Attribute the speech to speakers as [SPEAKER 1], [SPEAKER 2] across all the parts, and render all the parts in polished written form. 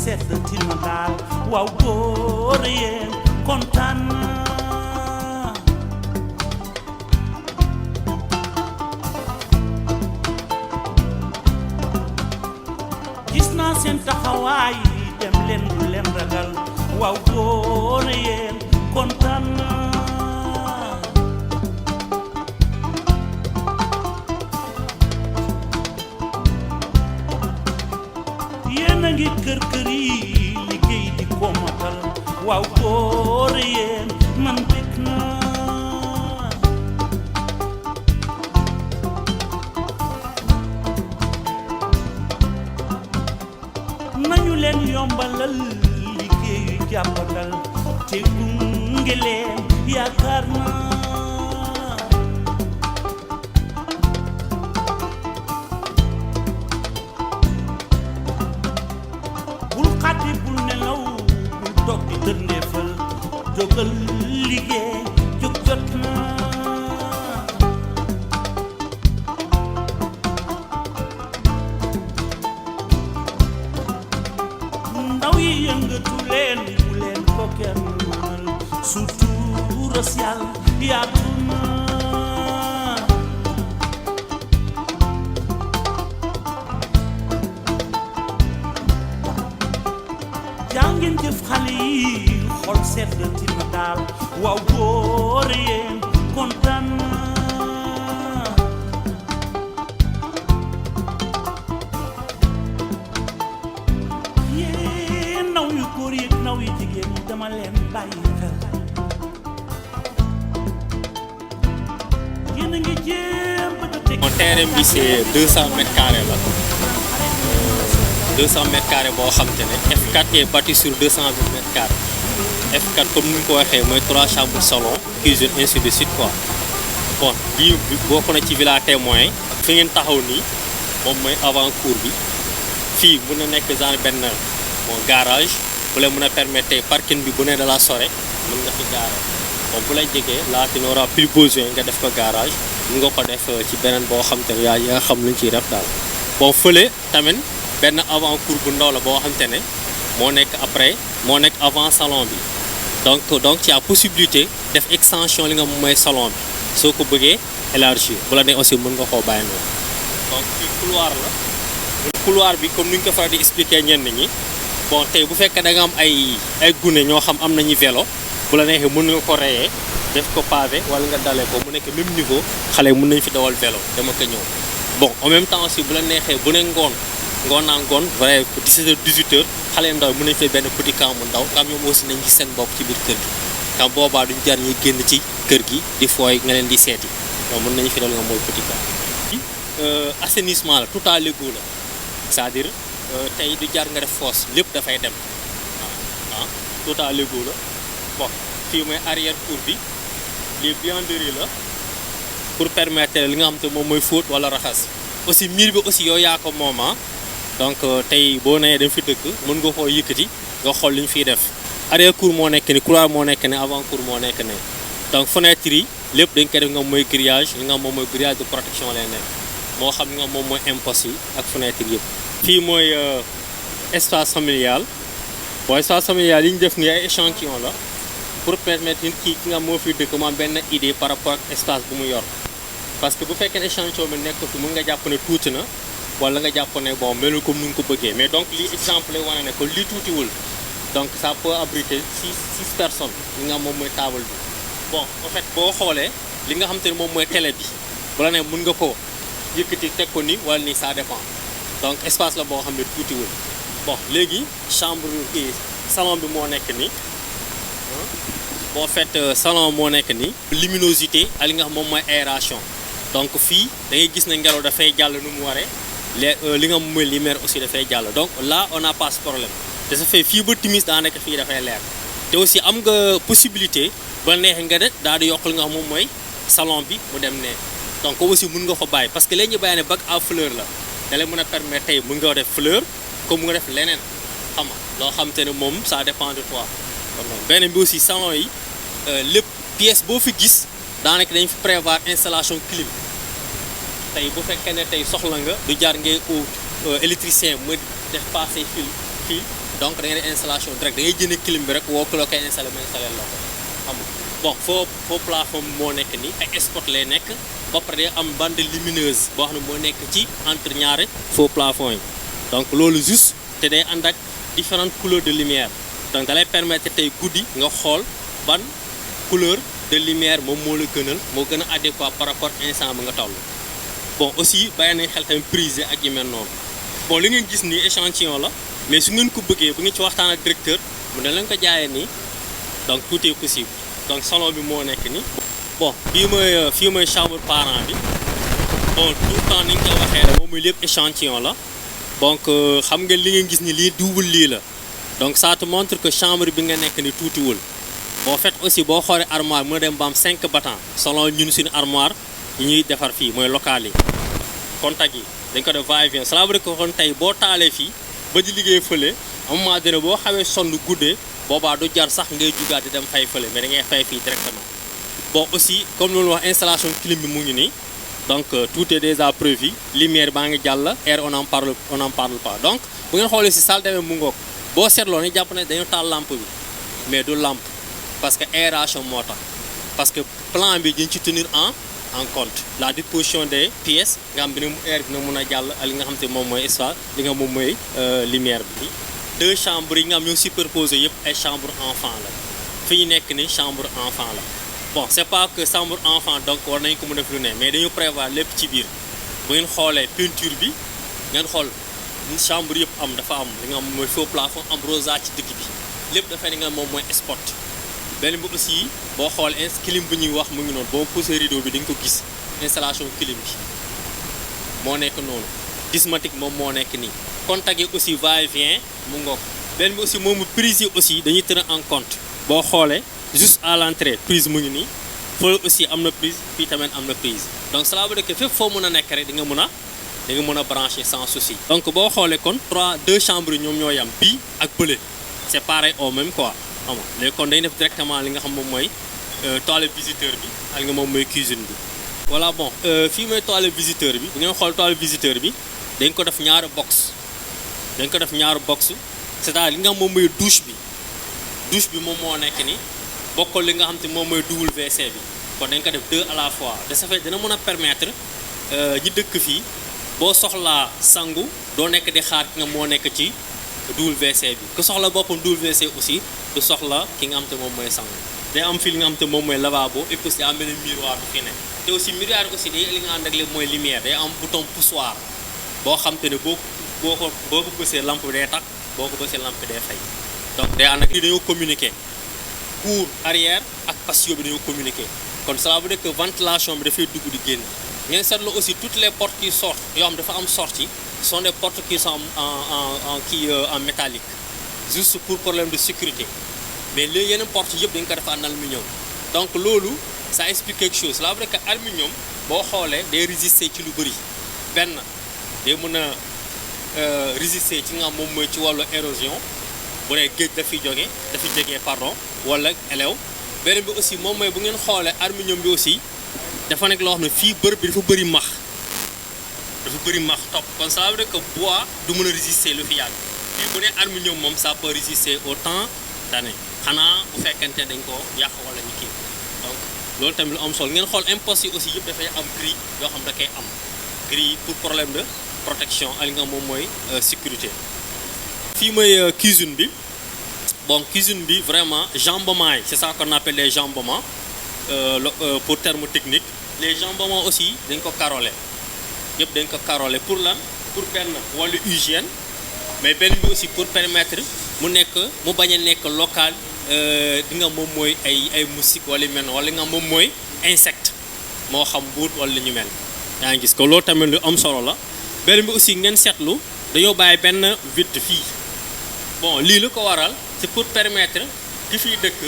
[SPEAKER 1] sedd tina daal waaw góor yéen kontaan gis naa seen taxawaay dem leen du leen ragal waaw góor yéen kontaan yéen a ngi kër yi liggéey di ko matal waaw góor yéen man bég naa nañu leen yombalal liggéeyu jàppandal te gunge leen yaakaar naa bul xaddi bul nelaw bul toog di dëndeefal jógal liggéey jóg jot na ndaw yi yëngatu leen bu leen ko kenn mënal surtout racial yaatu na jàngeen jëf xale yi xol sedd tina daal waaw góor yéen kontaan yéen naw yu góor yi naw yu jigéen ñi dama leen bàyyi xel yéen a ngi jéem ba teg
[SPEAKER 2] mon terrain bi c'est 200 mètres carrés la 200 mètres carrés boo xam te ne F4 est bâti sur 220 mètres carrés F4 comme ni ñu ko waxee mooy 3 chambres salon cuisine ainsi de suite quoi bon bii bokk na ci villa témoin fi ngeen taxaw nii moom mooy avant cour bi fii mun na nekk genre benn bon garage bu lay mën a permettre parking bi bu ne da la sore mën nga fi gaare bon bu lay jegee là tu n'auras plus besoin nga def ko garage mun nga ko def ci beneen boo xam te ne yaa nga xam luñ ciy def daal bon fële tamit benn avant cour bu ndaw la boo xamante ne moo nekk après moo nekk avant salon bi donc ci a possibilité def extension li nga moom mooy salon bi soo ko bëggee élargir bu la ne aussi mën nga koo bàyyi noonu donc fii couloir la couloir bi comme ni ñu ko faral di expliquer ñenn ñi bon tey bu fekkee da nga am ay gune ñoo xam am nañu vélo bu la neexee mën nga ko rayee def ko pavé wala nga dalee ko mu nekk même niveau xale mën nañ fi dawal vélo dama ko ñëw bon en même temps aussi bu la neexee bu ne ngoon naa ngoon vrai 17h 18h xale yu ndaw mën nañu fay benn petit camp mu ndaw kam ñoom aussi nañ gis seen bopp ci biir kër gi kam boobaa duñ jar ñuy génn ci kër gi di fooy nga leen di seeti donc mën nañu fi dal nga mooy petit camp assainissement la tout à l'égout la c'est-à-dire tey du jar nga def fosse lépp dafay dem waaw tout à l'égout la bon fii mooy arrière cour bi lii buanderie la pour permettre li nga xam te moom mooy fóot wala raxas aussi mur bi aussi yow yaa ko moom donc tey boo nee dem fi dëkk mën nga koo yëkkati nga xool li ñu fiy def arrière cour moo nekk ni couloir moo nekk ne avant cour moo nekk ne donc fenêtre yi lépp dañ koy def nga mooy grillage li nga moom mooy grillage de protection lay nekk moo xam nga moom mooy imposte yi ak fenêtre yëpp fii mooy espace familial bon espace familial yi ñu def nii ay échantillon la pour permettre nit ki nga moo fi dëkk mu am benn idée par rapport ak espace bu mu yor parce que bu fekkee ne échantillon bi nekk fi mën nga jàpp ne tuuti na wala nga jàpp ne bon melul comme ni nga ko bëggee mais donc lii exemple lay wane ne ko lii tuutiwul donc ça peut abriter six personnes li nga moom mooy table bi bon en fait boo xoolee li nga xam te ne moom mooy télé bi bu la ne mën nga ko yëkkati teg ko ni wala ni ça dépend donc espace la boo xam ne tuutiwul bon léegi chambre kii salon bi moo nekk ni boo fait salon moo nekk ni luminosité ak li nga xam moom mooy aération donc fii da ngay gis ne ngelaw dafay jàll nu mu waree li nga moom mooy lumière aussi dafay jàll donc là on n'a pas ce problème de ce fait fii ba timis daa nekk fii dafay leer te aussi am nga possibilité ba neexee nga det daal di yokk li nga xam moom mooy salon bi mu dem ne donc aussi mën nga ko bàyyi parce que léegi ñu bàyyi ne bac à fleur la da lay mën a permettre tey mën nga def fleur comme nga def leneen xam nga loo xam te ne moom ça dépend de toi kon noonu beneen bi aussi salon yi lépp pièce boo fi gis daanaka dañ fi prévoir installation clim tey bu fekkee ne tey soxla nga du jaar ngay ut électricien mu def passer fil donc da ngay def installation direct da ngay jënd clim bi rek woo ko la koy installé ma installé la ko xam nga bon faux plafond moo nekk nii ay spot lay nekk ba pare day am bande lumineuse boo xam ne moo nekk ci entre ñaari faux plafond yi donc loolu juste te day ànd ak différentes couleurs de lumière donc da lay permettre tey guddi nga xool ban couleur de lumière moom moo la gënal moo gën a adéquat par rapport instant bi nga toll bon aussi bàyyi nañ xel tamit prise ak yu mel noonu bon li ngeen gis nii échantillon la mais su ngeen ko bëggee bu ngeen ci waxtaan ak directeur mu ne leen ko jaayee nii donc tout est possible donc salon bi moo nekk nii bon fii mooy chambre parent bi bon tout le temps ni nga ko waxee rek moom muy lépp échantillon la donc xam nga li ngeen gis ni lii double lii la donc ça te montre que chambre bi nga nekk ni tuutiwul boo fait aussi boo xoolee armoire mën a dem ba am 5 battants selon ñun suñu armoire yi ñuy defar fii mooy local yi contact yi dañ ko def va-et-vient cela veut dire que kon tey boo taalee fii ba di liggéey fële à un moment donné boo xawee sonn guddee boobaa du jar sax ngay jugaat di dem fay fële mais da ngay fay fii directement bon aussi comme loolu wax installation clim bi mu ngi nii donc tout est déjà prévu lumière baa ngi jàll air on en parle pas donc bu ngeen xoolee si salle de bain mu ngoog boo seetloo ni jàpp ne dañu taal lampe bi mais du lampe parce que aération moo tax parce que plan bi dañ ci tenir en compte la disposition des pièces nga xam bi ne air bi na mun a jàll ak li nga xam te moom mooy espace li nga moom mooy lumière bi deux chambres yi nga xam ñoo superposé yëpp ay chambre enfant la fi ñu nekk ni chambre enfant la bon c'est pas que chambre enfant donc war nañ ko mën a def lu ne mais dañu prévoir lépp ci biir bu ngeen xoolee peinture bi ngeen xool chambre yëpp am dafa am li nga xam mooy faux plafond am rosa ci dëkk bi lépp dafay ne nga moom mooy spot benn bi aussi boo xool clim bu ñuy wax mu ngi noonu boo poussé rideau bi di nga ko gis installation clim bi moo nekk noonu prismatique moom moo nekk nii contact yi aussi va-et-vient mu ngoog benn bi aussi moomu prise yi aussi dañuy tenir en compte boo xoolee juste à l'entrée prise mu ngi nii fële aussi am na prise fii tamit am na prise donc cela veut dire que fépp foo mën a nekk rek di nga mën a brancher sans souci donc boo xoolee kon deux chambres yi ñoom ñoo yam bii ak bële c'est pareil au même quoi xam nga léegi kon dañuy def directement li nga xam moom mooy toilette visiteur bi ak nga moom mooy cuisine bi voilà bon fii mooy toilette visiteur bi bu ngeen xool toilette visiteur bi dañ ko def ñaari box c'est-à-dire li nga xam moom mooy douche bi moom moo nekk ni bokkul li nga xam te moom mooy WC bi kon dañ ko def deux à la fois de ce fait dina mën a permettre ñi dëkk fii boo soxlaa sangu doo nekk di xaar ki nga moo nekk ci WC bi ku soxla boppam WC aussi du soxla ki nga xam te moom mooy sangu day am fii li nga xam te moom mooy lavabo et puis day am benn miroir bu fi ne te aussi miroir aussi day li nga ànd ak lépp mooy lumière day am bouton poussoir boo xam te ne boo ko bësee lampe bi day tàkk boo ko bësee lampe bi day fay donc day ànd ak lii dañoo communiquer cour arrière ak patio bi dañoo communiquer kon cela veut dire que ventilation bi dafay dugg di génn ngeen seetlu aussi toutes les portes qui sortent yoo xam dafa am sortie sont des portes qui sont en métallique juste pour problème de sécurité mais léegi yeneen portes yëpp dañ ko def en aluminium donc loolu ça explique quelque chose cela veut dire que aluminium boo xoolee day résister ci lu bëri benn day mën a résister ci nga moom mooy ci wàllu érosion bu dee géej dafiy jege pardon wala elew beneen bi aussi moom mooy bu ngeen xoolee aluminium bi aussi dafa nekk loo xam ne fii bërëb bi dafa bëri max topp kon ça veut dire que bois du mën a résister lu fi yàgg mais bu dee aluminium moom ça peut résister autant d'années xanaa bu fekkente dañ ko yàq wala ñu kii donc loolu tamit lu am solo ngeen xool imposte yi aussi yëpp dafay am grille yoo xam da koy am grille pour problème de protection ak li nga moom mooy sécurité fii mooy cuisine bi bon cuisine bi vraiment jambement yi c'est ça qu'on appelle les jambements pour terme technique les jambements aussi dañ ko carrelé yëpp dañ ko carrelé pour lan pour benn wàllu hygiène mais benn bi aussi pour permettre mu bañ a nekk local di nga moom mooy ay moustiques wala yu mel wala nga moom mooy insecte moo xam buut wala li ñu mel yaa ngi gis ko loolu tamit lu am solo la benn bi aussi ngeen seetlu dañoo bàyyi benn vide fii bon lii lu ko waral c'est pour permettre ki fiy dëkk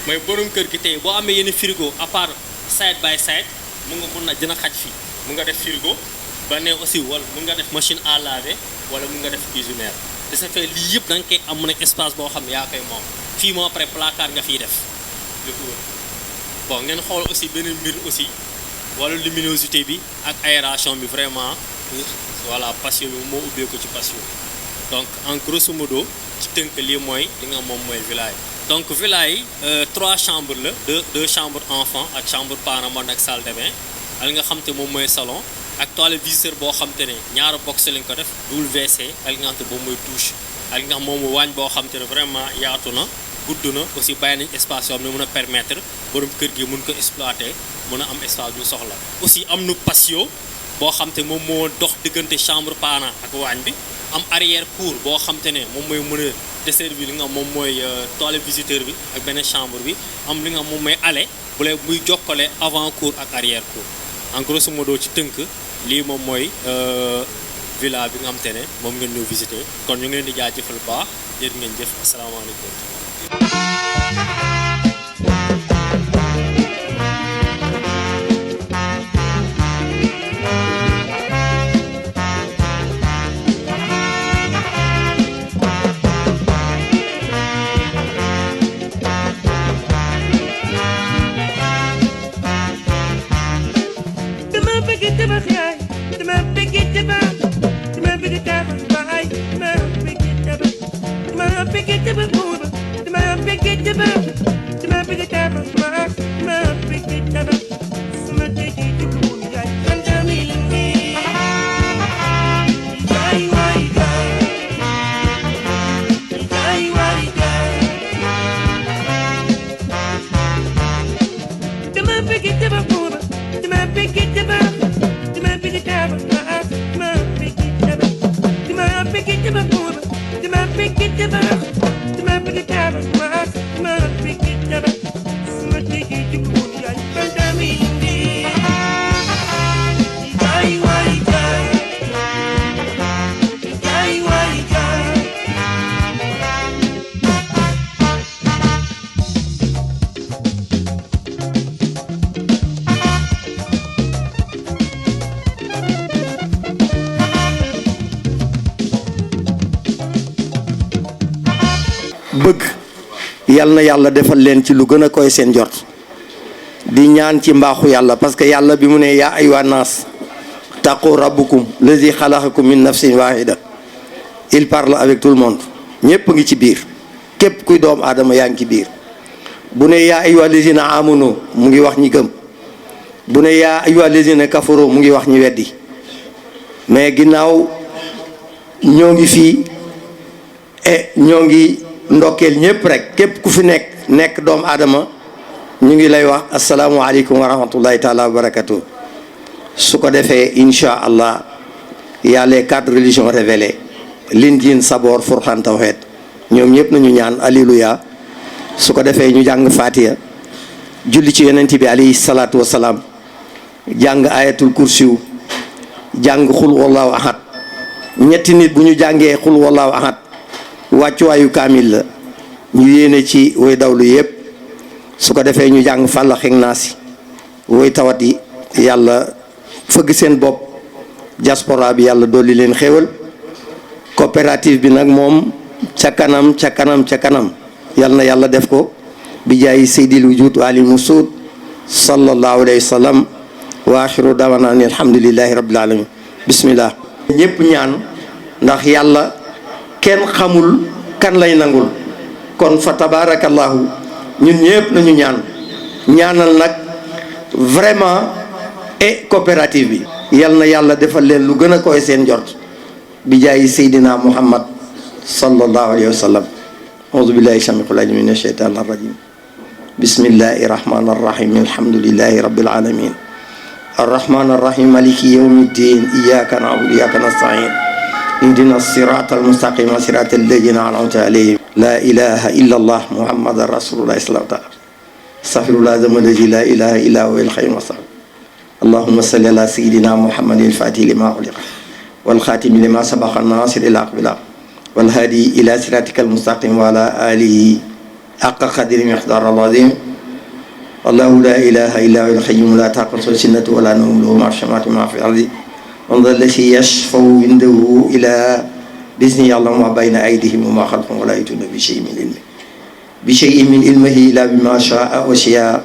[SPEAKER 2] mooy borom kër gi tey boo amee yenn frigo à part side by side mun na dina xaj fii mun nga def frigo ba ne aussi wala mun nga def machine à laver wala mun nga def cuisinière de ce fait lii yëpp da nga koy am mu nekk espace boo xam ne yaa koy moom fii moo après placard nga fiy def lu ko wër bon ngeen xool aussi beneen mbir aussi wala luminosité bi ak aération bi vraiment voilà patio bi moo ubbee ko ci patio donc en grosso modo ci tënk lii mooy li nga moom mooy villa yi. donc villa yi 3 chambres la deux chambres enfant ak chambre parent mode ak salle de bain ak li nga xam te moom mooy salon ak toilette visiteur boo xam te ne ñaari box lañ ko def WC ak li nga xam te moom mooy douche ak li nga xam moom mooy waañ boo xam te ne vraiment yaatu na gudd na aussi bàyyi nañ espace yoo xam ne mën a permettre borom kër gi mun ko exploiter mën a am espace bu soxla. aussi am nu patio boo xam te moom moo dox diggante chambre parent ak waañ bi am arrière cour boo xam te ne moom mooy mën a desservir li nga xam moom mooy toilette visiteur bi ak beneen chambre bi am li nga xam moom mooy allée bu lay muy jokkale avant cour ak arrière cour en grosso modo ci tënk lii moom mooy villa bi nga xam te ne moom ngeen ñëw visiter kon ñu ngi leen di jaajëfal baax jërë ngeen jëf asalaamaaleykum.
[SPEAKER 3] bëgg yal na yàlla defal leen ci lu gën a koy seen jort di ñaan ci mbaaxu yàlla parce que yàlla bi mu ne yaa ayyuhan naas taqu rabbukum lazi xalaqakum min nafsin wahida il parle avec tout le monde ñëpp ngi ci biir képp kuy doom aadama yaa ngi ci biir bu ne yaa ayyuhal lazina amanu mu ngi wax ñi gëm bu ne yaa ayyuhal lazina kafaru mu ngi wax ñi weddi mais ginnaaw ñoo ngi fii ñoo ngi ndokkeel ñëpp rek képp ku fi nekk doomu aadama ñu ngi lay wax asalaamualeykum wa rahmatullahi taala wa barakatuh su ko defee incha allah y a les 4 religions révélées Linjiil Saboor Furqaan Tawhiid ñoom ñëpp nañu ñaan alléluia su ko defee ñu jàng Fatiha julli ci yonent bi alayhi salaatu wa salaam jàng ayatul kursiw jàng xul wallahu ahad ñetti nit bu ñu jàngee xul wallahu ahad wàccuwaayu kaamil la ñu yéene ci woy dawlu yëpp su ko defee ñu jàng fàllax ak naasi woy tawat yi yàlla fëgg seen bopp diaspora bi yàlla dolli leen xéewal coopérative bi nag moom ca kanam ca kanam ca kanam yàlla na yàlla def ko bi jaayi seydil wujud wa ali musuud sallallahu alayhi wa sallam wa axiru dawana an alhamdulillahi rabbil alamin bismillah ñëpp ñaan ndax yàlla kenn xamul kan lay nangul kon fa tabarakallahu ñun ñëpp nañu ñaanal nag vraiment et coopérative bi yal na yàlla defal leen lu gën a koy seen jort bi jaayi seydina muhammad sallallahu alayhi wa sallam auzu billahi samiul alim min asheytan arrajim bismillahi rahmani arrahim alhamdulillahi rabbil alamin arrahman arrahim maliki yawmi ddin iyyaka na'budu wa iyyaka nasta'in اهدنا الصراط المستقيم صراط الذين أنعمت عليهم لا إله إلا الله محمد رسول الله صلى الله عليه وسلم استغفر الله الذي لا إله إلا هو الحي القيوم اللهم صل على سيدنا محمد الفاتح لما أغلق والخاتم لما سبق الناصر إلى بالحق والهادي إلى صراطك المستقيم وعلى آله حق قدر مقدار العظيم الله لا إله إلا هو القيوم لا تأخذه سنة ولا نوم له ما في السماوات وما في الأرض من ذا الذي يشفع عنده إلى بإذنه يعلم ما بين أيديهم وما خلفهم ولا يحيطون بشيء من علمه إلا بما شاء وسع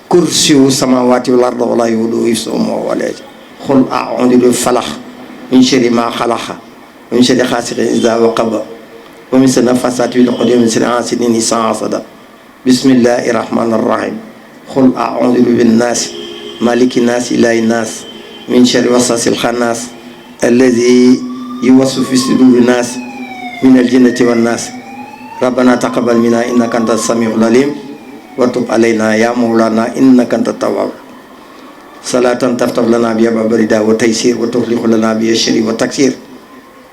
[SPEAKER 3] كرسيه السماوات والأرض ولا يؤوده حفظهما وهو العلي قل أعوذ بالفلق من شر ما خلق من شر غاسق إذا وقب ومن شر النفاثات في العقد ومن شر حاسد إذا حسد بسم الله الرحمن الرحيم قل أعوذ برب الناس مالك الناس إله الناس من شر الوسواس الخناس الذي يوسوس في صدور الناس من الجنة والناس ربنا تقبل منا إنك أنت السميع العليم وتب علينا يا مولانا إنك أنت التواب صلاة تفتح لنا بها باب الرداء والتيسير وتخلق لنا بها الشر والتكسير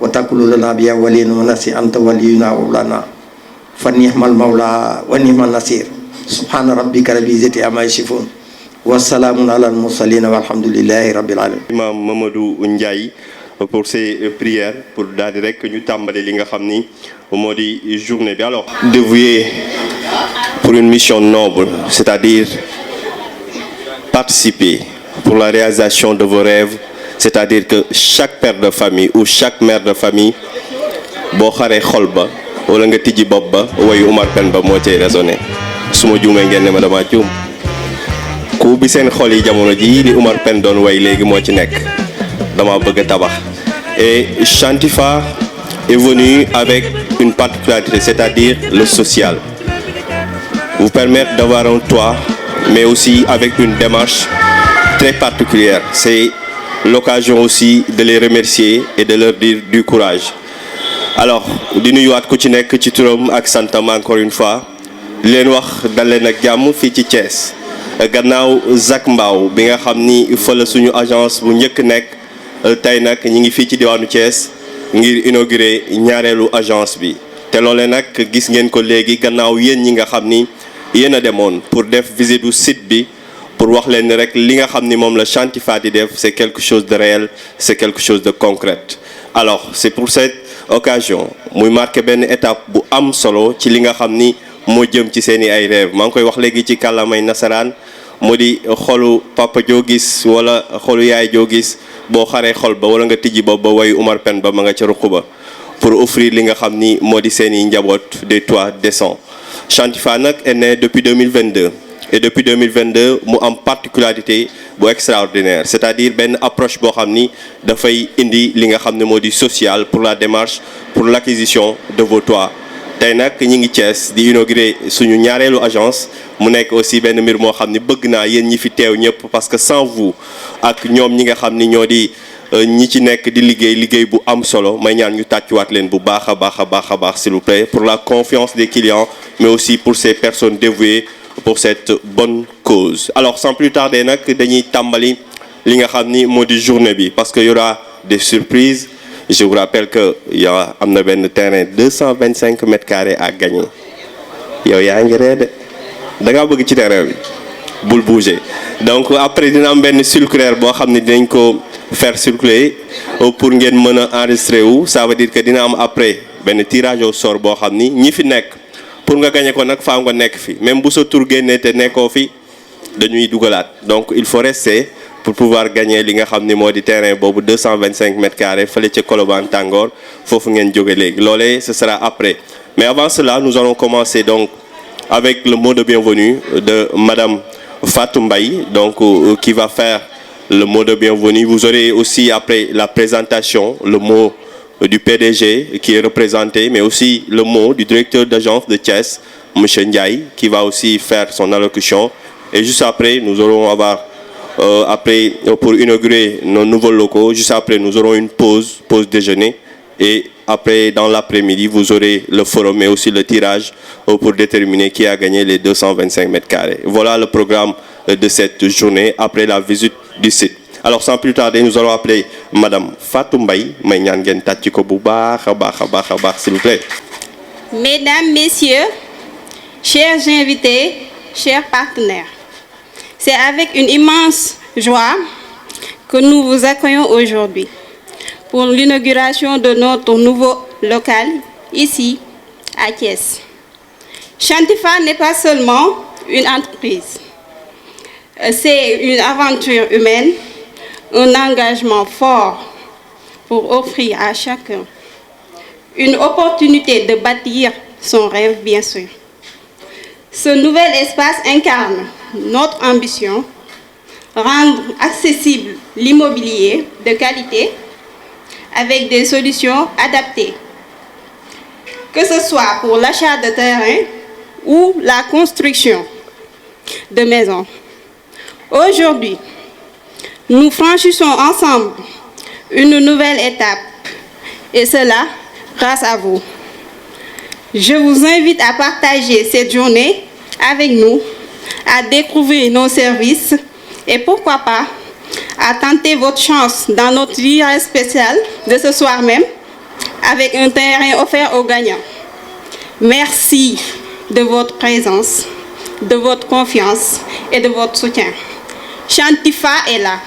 [SPEAKER 3] وتكل لنا بها وليا ونصير أنت ولينا ومولانا فنعم المولى ونعم النصير سبحان ربك رب العزة عما يصفون والسلام على المرسلين والحمد لله رب العالمين.
[SPEAKER 4] Imam Mamadou Ndiaye pour ses prières pour daal di rek ñu tàmbali li nga xam ni moo di journée bi. Alors dévoué pour une mission noble, c'est-à-dire participer pour la réalisation de vos rêves, c'est-à-dire que chaque père de famille ou chaque mère de famille boo xaree xol ba wala nga tijji bopp ba wayu Umar Pène ba moo cay raisonné su ma juumee ngeen ne ma dama juum ku bi seen xol yi jamono ji li Umar Pène doon way léegi moo ci nekk dama bëgg a tabax. Et Chantifa est venu avec une particularité, c'est-à-dire le social. Vous permettre d'avoir un toit, mais aussi avec une démarche très particulière. C'est l'occasion aussi de les remercier et de leur dire du courage. Alors di nuyuwaat ku ci nekk ci turam ak santam encore une fois di leen wax dal leen ak jàmm fii ci Thiès gannaaw Zac Mbao bi nga xam ni fa la suñu agence bu njëkk nekk tey nag ñi ngi fii ci diwaanu Thiès ngir inaugurer ñaareelu agence bi te loolee nag gis ngeen ko léegi gannaaw yéen ñi nga xam ni yéen a demoon pour def visite du site bi pour wax leen ni rek li nga xam ni moom la Chantifa di def c'est quelque chose de réel, c'est quelque chose de concret. Alors c'est pour cette occasion muy marqué benn étape bu am solo ci li nga xam ni moo jëm ci seeni ay rêve maa ngi koy wax léegi ci kàllaamay nasaraan moo di xolu papa joo gis wala xolu yaay joo gis boo xaree xol ba wala nga tijji ba wayu Umar Pène ba ma nga ca ruq ba pour offrir li nga xam ni moo di seeni njaboot des toits décents. Chantifa nag est né depuis 2022 et depuis 2022 mu am particularité bu extraordinaire, c'est-à-dire benn approche boo xam ni dafay indi li nga xam ne moo di social pour la démarche pour l'acquisition de vos toits. tey nag ñi ngi Thiès di inaugurer suñu ñaareelu agence mu nekk aussi benn mbir moo xam ni bëgg naa yéen ñi fi teew ñëpp parce que sans vous ak ñoom ñi nga xam ni ñoo di ñi ci nekk di liggéey bu am solo may ñaan ñu tàccuwaat leen bu baax a baax s'il vous plaît pour la confiance des clients mais aussi pour ces personnes dévouées pour cette bonne cause. Alors sans plus tarder nag dañuy tàmbali li nga xam ni moo di journée bi parce que y aura des surprises. Je vous rappelle que am na benn terrain 225 mètres carrés à gagner yow yaa ngi ree de da ngaa bëgg ci terrain bi bul bouger donc après dina am benn circulaire boo xam ne dinañ ko faire circuler pour ngeen mën a enregistrer wu ça veut dire que dina am après benn tirage au sort boo xam ni ñi fi nekk pour nga gagner ko nag faa nga nekk fi même bu sa tur génnee te nekkoo fi dañuy dugalaat donc il faut rester pour pouvoir gagner li nga xam ni moo di terrain boobu 225 mètres carrés fële ca Colobane Tàngoor foofu ngeen jóge léegi loolee ce sera après mais avant cela nous allons commencer donc avec le mot de bienvenue de Madame Fatou Mbaye donc qui va faire le mot de bienvenue. Vous aurez aussi après la présentation le mot du PDG qui est représenté mais aussi le mot du directeur d'agence de Thiès Monsieur Ndiaye qui va aussi faire son allocution et juste après nous allons avoir après pour inaugurer nos nouveaux locaux juste après nous aurons une pause déjeuner et après dans l'après-midi vous aurez le forum mais aussi le tirage pour déterminer qui a gagné les 225 mètres carrés. Voilà le programme de cette journée après la visite du site. Alors sans plus tarder nous allons appeler Madame Fatou Mbaye may ñaan ngeen tàcc ko bu baax a baax s'il vous plaît.
[SPEAKER 5] Mesdames, Messieurs, chers invités, chers partenaires, c'est avec une immense joie que nous vous accueillons aujourd'hui pour l'inauguration de notre nouveau local ici à Thiès. Chantifa n'est pas seulement une entreprise, c'est une aventure humaine, un engagement fort pour offrir à chacun une opportunité de bâtir son rêve, bien sûr. Ce nouvel espace incarne notre ambition, rendre accessible l'immobilier de qualité avec des solutions adaptées que ce soit pour l'achat de terrain ou la construction de maisons. Aujourd'hui, nous franchissons ensemble une nouvelle étape, et cela grâce à vous. Je vous invite à partager cette journée avec nous, à découvrir nos services et pourquoi pas à tenter votre chance dans notre virage spécial de ce soir même avec un terrain offert aux gagnants. Merci de votre présence, de votre confiance et de votre soutien. Chantifa est là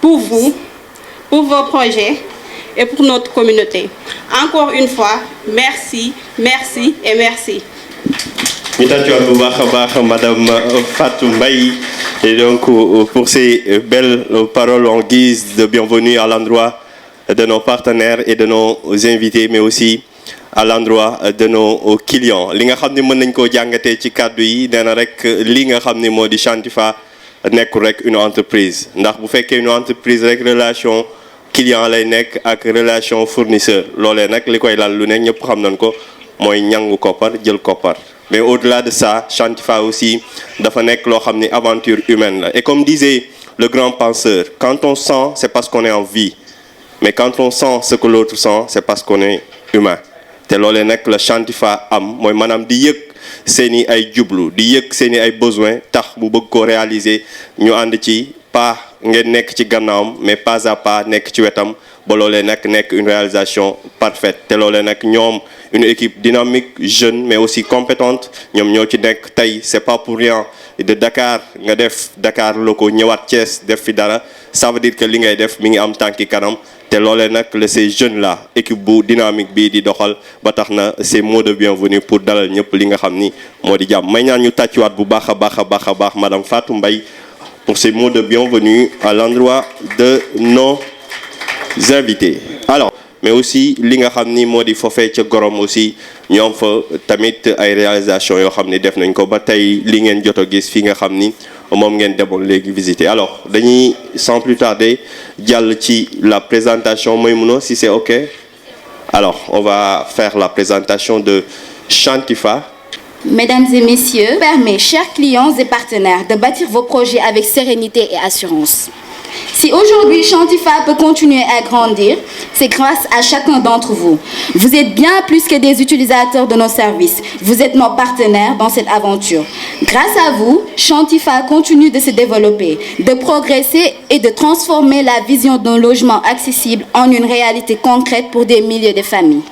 [SPEAKER 5] pour vous, pour vos projets et pour notre communauté. Encore une fois, merci, merci et merci.
[SPEAKER 4] Madame Fatou Mbaye, et donc pour ces belles paroles en guise de bienvenue à l'endroit de nos partenaires et de nos invités, mais aussi à l'endroit de nos clients. Li nga xamni mën nañ ko jàngatee ci kàddu yi nee na rek li nga xamni moo di Chantifa nekkul rek une entreprise ndax bu fekkee une entreprise rek relation client lay nekk ak relation fournisseur loolee nag li koy lal lu ne ñëpp xam nañ ko mooy ñangu koppar jël koppar. Mais au-delà de ça, Chantifa aussi dafa nekk loo xam ni aventure humaine la. Et comme disait le grand penseur, quand on sent, c'est parce qu'on est en vie. Mais quand on sent ce que l'autre sent, c'est parce qu'on est humain. te loolee nag la Chantifa am mooy maanaam di yëg seeni ay jublu di yëg seeni ay besoin tax bu bëgg ko réaliser ñu ànd ci pas ngeen nekk ci gannaawam mais pas à pas nekk ci wetam ba loolee nag nekk une réalisation parfaite te loolee nag ñoom une équipe dynamique jeune mais aussi compétente ñoom ñoo ci nekk tey c'est pas pour rien de Dakar nga def Dakar loko ñëwaat Thiès def fi dara ça veut dire que li ngay def mi ngi am tànki kanam te loolee nag la ces jeunes là équipe bu dynamique bii di doxal ba tax na ces mots de bienvenue pour dalal ñëpp li nga xam ni moo di jàmm may ñaan ñu tàccuwaat bu baax a baax madame Fatou Mbaye pour ces mots de bienvenue à l'endroit de nos invités. Alors mais aussi li nga xam ni moo di foofee ca Gorom aussi ñoom fa tamit ay réalisation yoo xam ni def nañ ko ba tey li ngeen jot a gis fi nga xam ni moom ngeen demoon léegi visiter. Alors dañuy sans plus tarder jàll ci la présentation Maïmouna si c'est OK. Alors on va faire la présentation de Chantifa.
[SPEAKER 6] Mesdames et messieurs, permettez, chers clients et partenaires, de bâtir vos projets avec sérénité et assurance. Si aujourd'hui Chantifa peut continuer à grandir, c'est grâce à chacun d'entre vous. Vous êtes bien plus que des utilisateurs de nos services. Vous êtes nos partenaires dans cette aventure. Grâce à vous, Chantifa continue de se développer, de progresser et de transformer la vision d'un logement accessible en une réalité concrète pour des milliers de familles.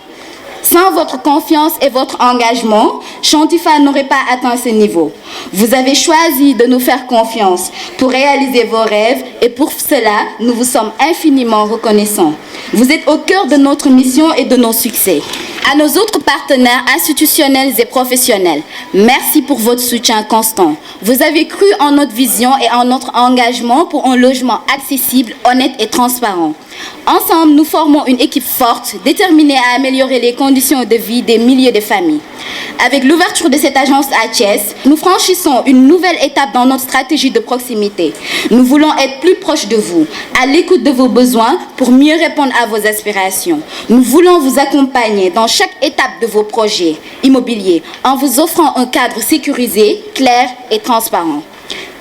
[SPEAKER 6] Sans votre confiance et votre engagement, Chantifa n'aurait pas atteint ce niveau. Vous avez choisi de nous faire confiance pour réaliser vos rêves et pour cela, nous vous sommes infiniment reconnaissants. Vous êtes au cœur de notre mission et de nos succès. À nos autres partenaires institutionnels et professionnels, merci pour votre soutien constant. Vous avez cru en notre vision et en notre engagement pour un logement accessible, honnête et transparent. Ensemble, nous formons une équipe forte, déterminée à améliorer les conditions de vie des milliers de familles. Avec l'ouverture de cette agence à Thiès, nous franchissons une nouvelle étape dans notre stratégie de proximité. Nous voulons être plus proches de vous, à l'écoute de vos besoins pour mieux répondre à vos aspirations. Nous voulons vous accompagner dans chaque étape de vos projets immobiliers en vous offrant un cadre sécurisé, clair et transparent.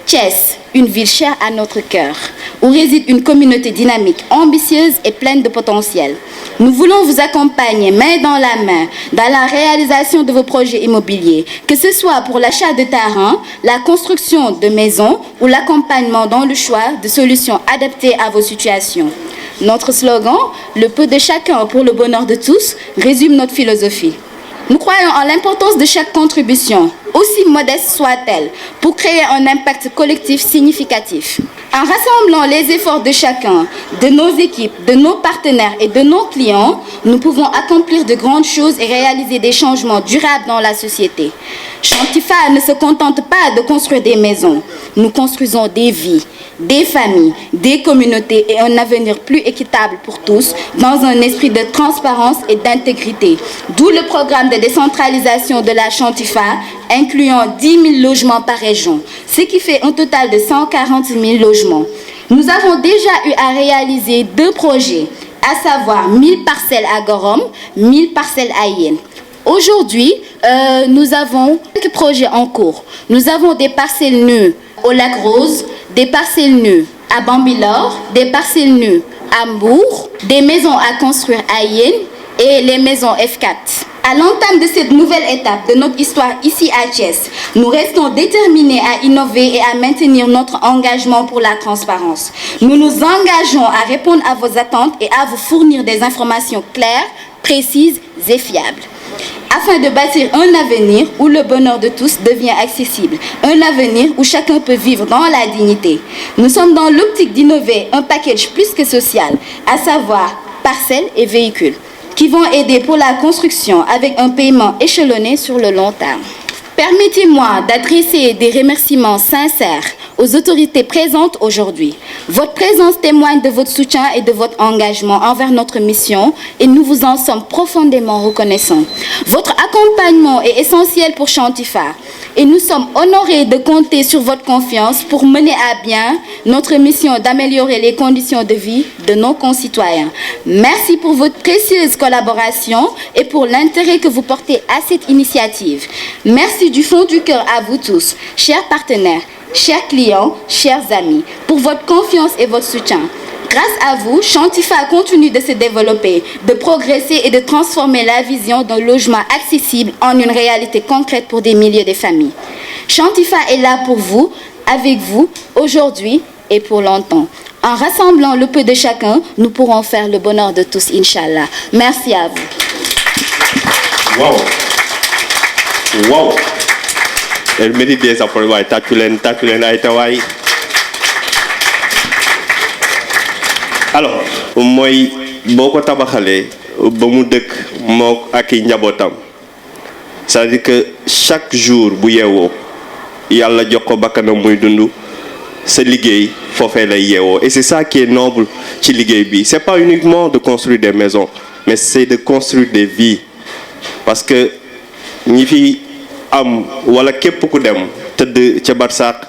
[SPEAKER 6] Thiès, une ville chère à notre cœur, où réside une communauté dynamique, ambitieuse et pleine de potentiel. Nous voulons vous accompagner main dans la main dans la réalisation de vos projets immobiliers, que ce soit pour l'achat de terrain, la construction de maisons ou l'accompagnement dans le choix de solutions adaptées à vos situations. Notre slogan, le peu de chacun pour le bonheur de tous, résume notre philosophie. Nous croyons en l'importance de chaque contribution, aussi modeste soit-elle, pour créer un impact collectif significatif. En rassemblant les efforts de chacun, de nos équipes, de nos partenaires et de nos clients, nous pouvons accomplir de grandes choses et réaliser des changements durables dans la société. Chantifa ne se contente pas de construire des maisons. Nous construisons des vies, des familles, des communautés et un avenir plus équitable pour tous dans un esprit de transparence et d'intégrité. D'où le programme de décentralisation de la Chantifa, incluant 10 000 logements par région, ce qui fait un total de 140 000 logements. Nous avons déjà eu à réaliser 2 projets, à savoir 1000 parcelles à Gorom, 1000 parcelles à Yen. Aujourd'hui, nous avons quelques projets en cours. Nous avons des parcelles nues au Lac Rose, des parcelles nues à Bambilor, des parcelles nues à Mbour, des maisons à construire à Yen et les maisons F4. À l'entame de cette nouvelle étape de notre histoire ici à Thiès, nous restons déterminés à innover et à maintenir notre engagement pour la transparence. Nous nous engageons à répondre à vos attentes et à vous fournir des informations claires, précises et fiables, afin de bâtir un avenir où le bonheur de tous devient accessible, un avenir où chacun peut vivre dans la dignité. Nous sommes dans l'optique d'innover un package plus que social, à savoir parcelles et véhicules, qui vont aider pour la construction avec un paiement échelonné sur le long terme. Permettez-moi d'adresser des remerciements sincères aux autorités présentes aujourd'hui. Votre présence témoigne de votre soutien et de votre engagement envers notre mission et nous vous en sommes profondément reconnaissants. Votre accompagnement est essentiel pour Chantifa et nous sommes honorés de compter sur votre confiance pour mener à bien notre mission d'améliorer les conditions de vie de nos concitoyens. Merci pour votre précieuse collaboration et pour l'intérêt que vous portez à cette initiative. Merci du fond du cœur à vous tous, chers partenaires, chers clients, chers amis, pour votre confiance et votre soutien. Grâce à vous, Chantifa continue de se développer, de progresser et de transformer la vision d'un logement accessible en une réalité concrète pour des milliers de familles. Chantifa est là pour vous, avec vous, aujourd'hui et pour longtemps. En rassemblant le peu de chacun, nous pourrons faire le bonheur de tous, Inch'Allah. Merci à vous.
[SPEAKER 4] Wow. Wow. Elle mérite des applaudissements. Tatulen Aïtawaï. Alors, moi, beaucoup tabaxale ba mu dëkk mook ak i njabootam c'est-à-dire que chaque jour bu yeewoo yàlla jox ko bakkanam muy dund sa liggéey foofee lay yeewoo et c'est ça qui est noble ci liggéey bi c'est pas uniquement de construire des maisons mais c'est de construire des vies parce que ñi fi am wala képp ku dem tëdd ca barsàq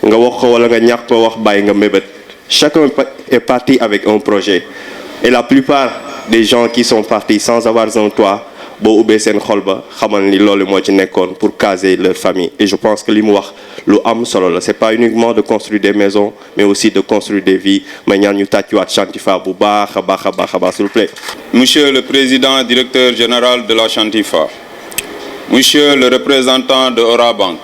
[SPEAKER 4] nga wax ko wala nga ñàkk ko wax bàyyi nga mébét. Chacun est parti avec un projet. Et la plupart des gens qui sont partis sans avoir un toit, pour caser leur famille. Et je pense que l'imouach, ce n'est pas uniquement de construire des maisons, mais aussi de construire des vies. S'il vous plaît.
[SPEAKER 7] Monsieur le Président directeur général de la Chantifa, Monsieur le représentant de Orabank,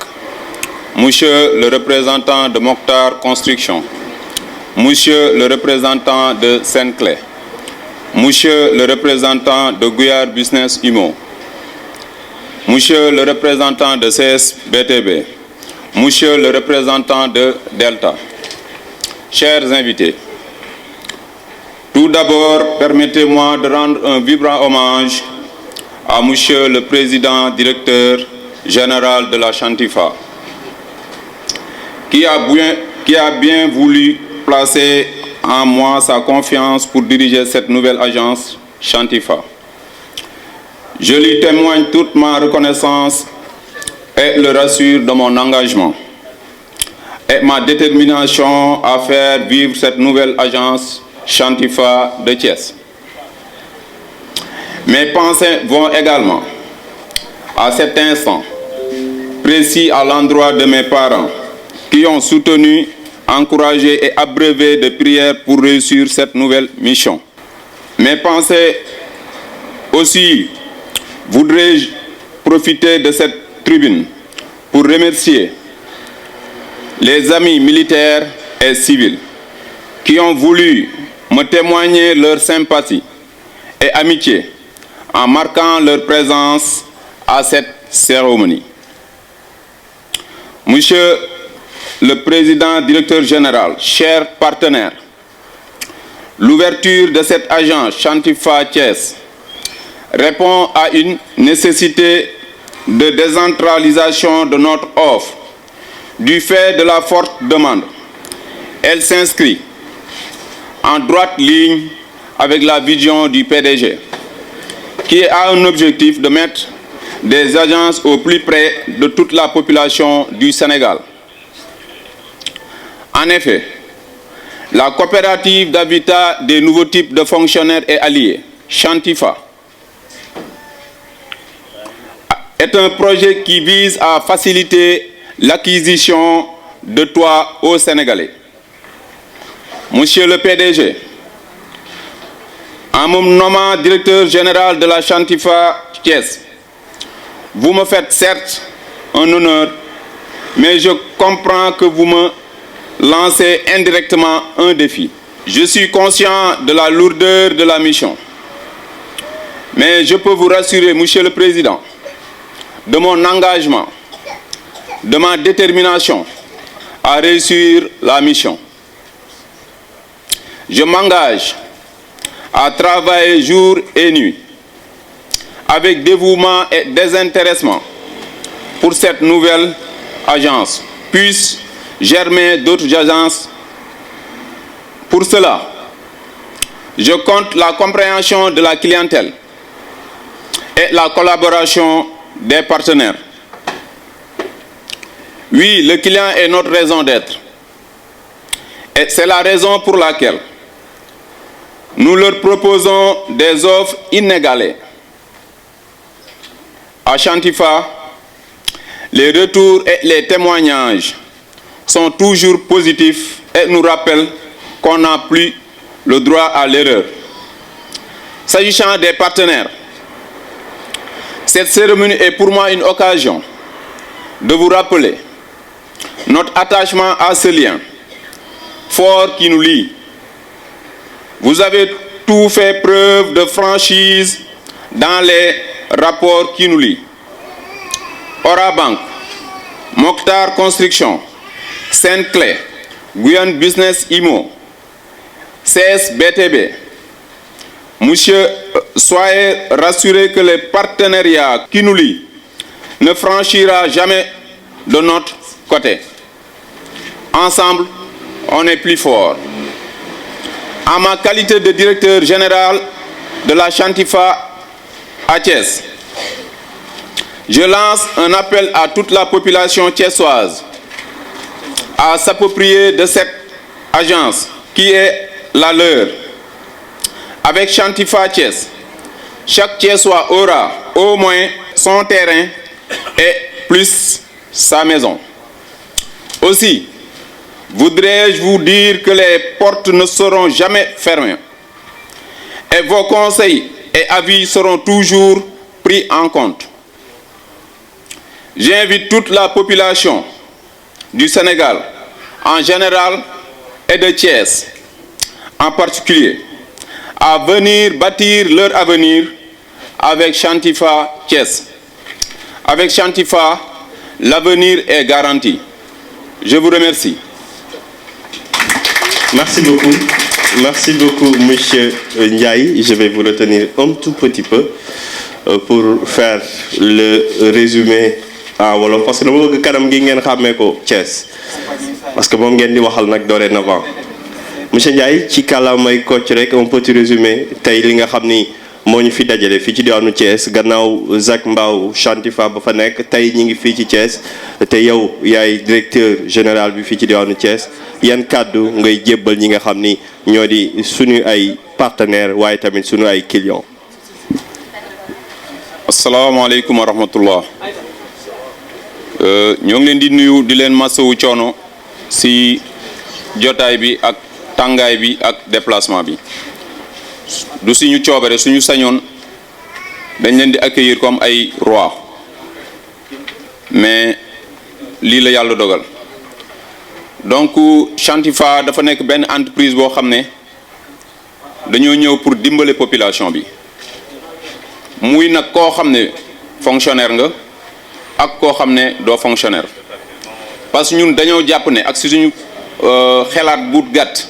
[SPEAKER 7] Monsieur le représentant de Mokhtar Construction, Monsieur le représentant de Saint-Clé, Monsieur le représentant de Guyar Business Imo, Monsieur le représentant de CSBTB, Monsieur le représentant de Delta, chers invités, tout d'abord, permettez-moi de rendre un vibrant hommage à Monsieur le Président directeur général de la Chantifa, qui a bien voulu placer en moi sa confiance pour diriger cette nouvelle agence Chantifa. Je lui témoigne toute ma reconnaissance et le rassure de mon engagement et ma détermination à faire vivre cette nouvelle agence Chantifa de Thiès. Mes pensées vont également, à cet instant précis, à l'endroit de mes parents qui ont soutenu, encouragé et abreuvé de prières pour réussir cette nouvelle mission. Mes pensées aussi, voudrais-je profiter de cette tribune pour remercier les amis militaires et civils qui ont voulu me témoigner leur sympathie et amitié en marquant leur présence à cette cérémonie. Monsieur le Président directeur général, chers partenaires, l'ouverture de cette agence Chantifa Thiès répond à une nécessité de décentralisation de notre offre du fait de la forte demande. Elle s'inscrit en droite ligne avec la vision du PDG, qui a un objectif de mettre des agences au plus près de toute la population du Sénégal. En effet, la coopérative d'habitat des nouveaux types de fonctionnaires et alliés, Chantifa, est un projet qui vise à faciliter l'acquisition de toits aux Sénégalais. Monsieur le PDG, en me nommant directeur général de la Chantifa Thiès, vous me faites certes un honneur, mais je comprends que vous me lancez indirectement un défi. Je suis conscient de la lourdeur de la mission, mais je peux vous rassurer, Monsieur le Président, de mon engagement, de ma détermination à réussir la mission. Je m'engage à travailler jour et nuit avec dévouement et désintéressement pour cette nouvelle agence puisse germer d'autres agences. Pour cela, je compte la compréhension de la clientèle et la collaboration des partenaires. Oui, le client est notre raison d'être. Et c'est la raison pour laquelle nous leur proposons des offres inégalées. À Chantifa, les retours et les témoignages sont toujours positifs et nous rappellent qu'on n'a plus le droit à l'erreur. S'agissant des partenaires, cette cérémonie est pour moi une occasion de vous rappeler notre attachement à ce lien fort qui nous lie. Vous avez tout fait preuve de franchise dans les rapports qui nous lient. Orabank, Mokhtar Construction, Sainte-Clé, Guyane Business Imo, CSBTB. Monsieur, soyez rassurés que les partenariats qui nous lient ne franchira jamais de notre côté. Ensemble, on est plus fort. En ma qualité de directeur général de la Chantifa à Thiès, je lance un appel à toute la population thiessoise à s'approprier de cette agence qui est la leur. Avec Chantifa Thiès, chaque Thiessois aura au moins son terrain et plus sa maison. Aussi, voudrais-je vous dire que les portes ne seront jamais fermées et vos conseils et avis seront toujours pris en compte. J'invite toute la population du Sénégal en général et de Thiès en particulier à venir bâtir leur avenir avec Chantifa Thiès. Avec Chantifa, l'avenir est garanti. Je vous remercie.
[SPEAKER 4] Merci beaucoup. Merci beaucoup, Monsieur Ndiaye. Je vais vous retenir un tout petit peu pour faire le résumé en wolof parce que dama bëgg kanam gi ngeen xàmmee ko Thiès parce que moom ngeen di waxal nag dorénavant. Monsieur Ndiaye ci kàllaamay Kocc rek un petit résumé tey li nga xam ni moo ñu fi dajale fii ci diwaanu Thiès gannaaw Zac Mbao Chantifa ba fa nekk tey ñi ngi fii ci Thiès te yow yaay directeur général bi fii ci diwaanu Thiès yan kàddu ngay jébbal ñi nga xam ni ñoo di suñu ay partenaires waaye tamit suñu ay clients.
[SPEAKER 7] asalaamaaleykum wa rahmatullah. ñoo ngi leen di nuyu di leen masawu coono si jotaay bi ak tàngaay bi ak déplacement bi du suñu coobare suñu sañoon dañ leen di accueillir comme ay roi mais lii la yàlla dogal donc Chantifa dafa nekk benn entreprise boo xam ne dañoo ñëw pour dimbale population bi muy nag koo xam ne fonctionnaire nga ak koo xam ne doo fonctionnaire parce que ñun dañoo jàpp ne ak si suñu xelaat bu gàtt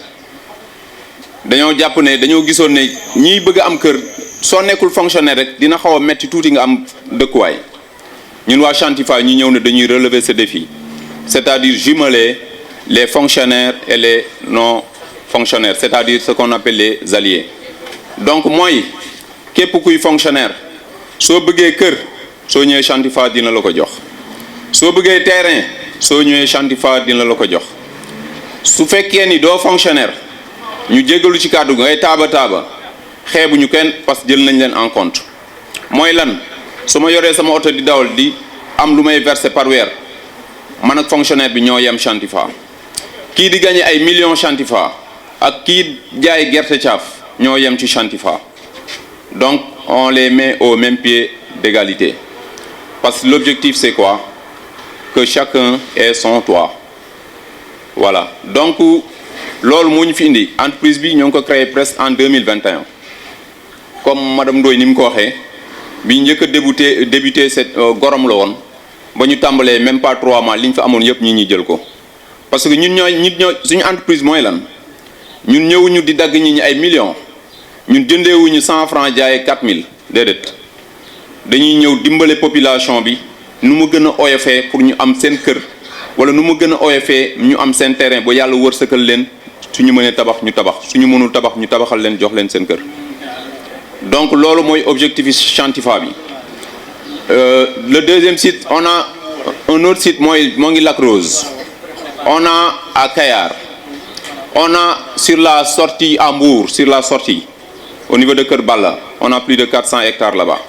[SPEAKER 7] dañoo jàpp ne dañoo gisoon ne ñiy bëgg a am kër soo nekkul fonctionnaire rek dina xaw a metti tuuti nga am dëkkuwaay ñun waa Chantifa ñu ñëw ne dañuy relever ce défi c'est-à-dire jumeler les fonctionnaires et les non fonctionnaires c'est-à-dire ce qu'on appelle les alliés donc mooy képp kuy fonctionnaire soo bëggee kër soo ñëwee Chantifa dina la ko jox soo bëggee terrain soo ñëwee Chantifa dina la ko jox su fekkee ni doo fonctionnaire ñu jégalu ci kàddu ngay taaba xeebuñu kenn parce que jël nañ leen en compte mooy lan su ma yoree sama oto di dawal di am lu may verser par weer man ak fonctionnaire bi ñoo yem Chantifa kii di gagné ay millions Chantifa ak kii jaay gerte caaf ñoo yem ci Chantifa donc on les met au même pied d'égalité parce que l'objectif c'est quoi? Que chacun ait son toit. Voilà donc loolu moo ñu fi indi entreprise bi ñoo ngi ko créé presque en 2021 comme madame Ndoye ni mu ko waxee bi njëkk a débuté cette gorom la woon ba ñu tàmbalee même pas 3 mois li ñu fa amoon yëpp ñi jël ko parce que ñun ñoo suñu entreprise mooy lan ñun ñëwuñu di dagg ñi ay millions ñun jëndeewuñu 100 francs jaayee 4000 déedéet dañuy ñëw dimbale population bi nu mu gën a oyofee pour ñu am seen kër wala nu mu gën a oyofee ñu am seen terrain ba yàlla wërsëgal leen suñu mënee tabax ñu tabax suñu mënul tabax ñu tabaxal leen jox leen seen kër donc loolu mooy objectif Chantifa bi le deuxième site on a un autre site mooy moo ngi Lac Rose on a à Kayar on a sur la sortie à Mbour sur la sortie au niveau de Kër Balla on a plus de 400 hectares là-bas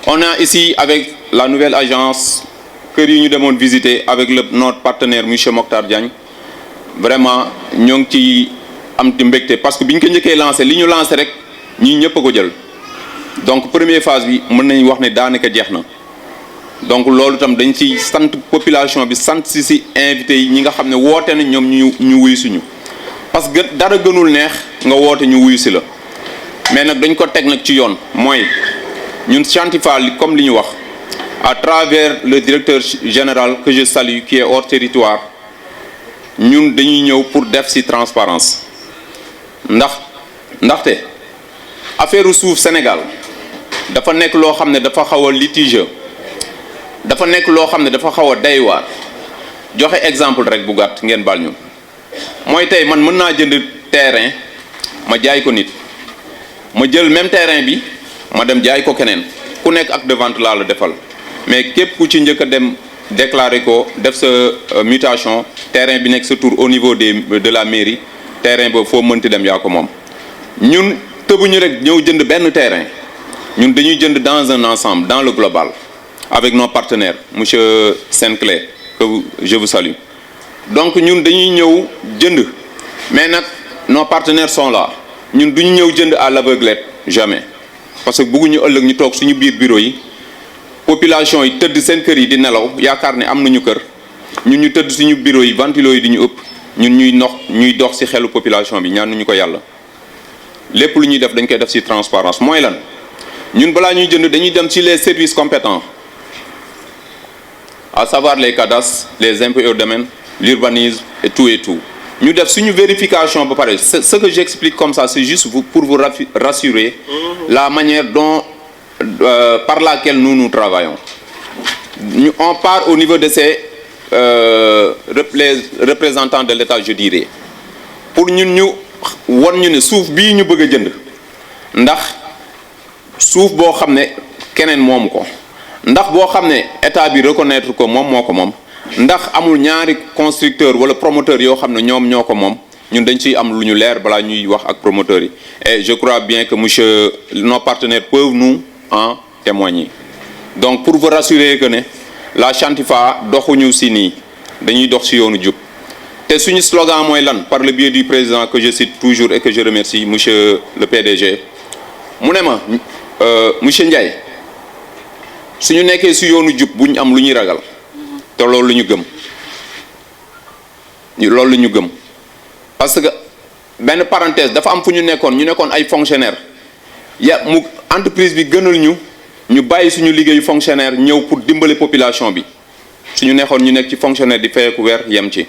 [SPEAKER 7] on a ici avec la nouvelle agence kër yi ñu demoon visiter avec notre partenaire monsieur Mokhtar Diagne vraiment ñoo ngi ci am ti mbégte parce que bi ñu ko njëkkee lancé li ñu lancé rek ñii ñëpp a ko jël donc première phase bi mën nañu wax ne daanaka jeex na donc loolu itam dañ ci sant population bi sant si invité yi ñi nga xam ne woote na ñoom ñu wuyu suñu parce que dara gënul neex nga woote ñu wuyu si la mais nag dañ ko teg nag ci yoon mooy ñun Chantifa comme li ñu wax à travers le directeur général que je salue qui est hors territoire ñun dañuy ñëw pour def ci transparence ndaxte affaire suuf Sénégal dafa nekk loo xam ne dafa xaw a litigieux dafa nekk loo xam ne dafa xaw a doy waar joxe exemple rek bu gàtt ngeen baal ñu mooy tey man mën naa jënd terrain ma jaay ko nit ma jël même terrain bi ma dem jaay ko keneen ku nekk acte de vente laa la defal mais képp ku ci njëkk a dem déclarer ko def sa mutation terrain bi nekk sa tour au niveau de la mairie terrain boobu foo mënti dem yaa ko moom ñun tëbuñu rek ñëw jënd benn terrain ñun dañuy jënd dans un ensemble dans le global avec nos partenaires monsieur Saint-Clair que je vous salue donc ñun dañuy ñëw jënd mais nag nos partenaires sont là ñun duñu ñëw jënd à l'aveuglette jamais parce que bëgguñu ëllëg ñu toog suñu biir bureau yi population yi tëdd seen kër yi di nelaw yaakaar ne am nañu kër ñun ñu tëdd suñu bureau yi ventilo yi di ñu ëpp ñun ñuy dox ci xelu population bi ñaanuñu ko yàlla lépp lu ñuy def dañ koy def ci transparence mooy lan ñun balaa ñuy jënd dañuy dem ci les services compétents à savoir les cadastres les impôts et domaines l'urbanisme et tout ñu def suñu vérification ba pare ce que j'explique comme ça c'est juste pour vous rassurer la manière dont par laquelle nous travaillons on part au niveau de ces les représentants de l'État je dirais pour ñun ñu won ñu ne suuf bii ñu bëgg a jënd ndax suuf boo xam ne keneen moomu ko ndax boo xam ne état bi reconnaître ko moom moo ko moom ndax amul ñaari constructeur wala promoteur yoo xam ne ñoom ñoo ko moom ñun dañ ciy am lu ñu leer balaa ñuy wax ak promoteurs yi et je crois bien que monsieur nos partenaires peuvent nous en témoigner donc pour vous rassurer que ne la Chantifa doxuñu si nii dañuy dox si yoonu jub te suñu slogan mooy lan par le biais du président que je cite toujours et que je remercie monsieur le PDG mu ne ma monsieur Ndiaye suñu nekkee si yoonu jub bu ñu am lu ñuy ragal te loolu ñu gëm parce que benn parenthèse dafa am fu ñu nekkoon ay fonctionnaires mu entreprise bi gënal ñu bàyyi suñu liggéeyu fonctionnaire ñëw pour dimbale population bi suñu nekkoon ñu nekk ci fonctionnaire di fayeeku weer yem ci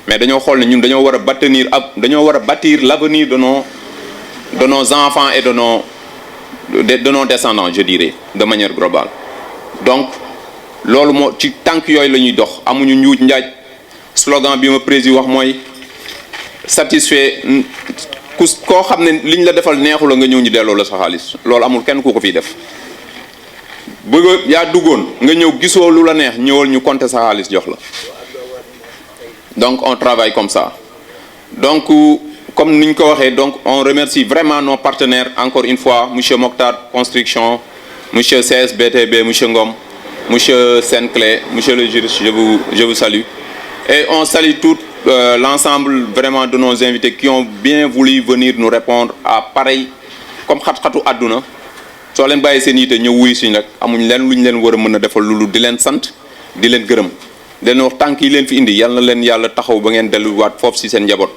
[SPEAKER 7] mais dañoo xool ne ñun dañoo war a bâtir l'avenir de nos enfants et de nos descendants je dirais de manière globale donc loolu moo ci tànk yooyu la ñuy dox amuñu njuuj njaaj slogan bi ma président wax mooy satisfait koo xam ne liñ la defal neexu la nga ñëw ñu delloo la sa xaalis loolu amul kenn ku ko fiy def bëgg yaa duggoon nga ñëw gisoo lu la neex ñëwal ñu compter sa xaalis jox la donc on travaille comme ça donc comme niñ ko waxee donc on remercie vraiment nos partenaires encore une fois monsieur Mokhtar Construction monsieur CSBTB, monsieur Ngom, monsieur Senclé, monsieur le juriste, je vous salue. Et on salue tout l'ensemble vraiment de nos invités qui ont bien voulu venir nous répondre à pareil comme xat-xatu àdduna soo leen bàyyi seen yite ñëw wuy suñ rek amuñ leen luñ leen war a mën a defal loolu di leen sant di leen gërëm di leen wax tànk yi leen fi indi yàlla na leen yàlla taxaw ba ngeen delluwaat foofu si seen njaboot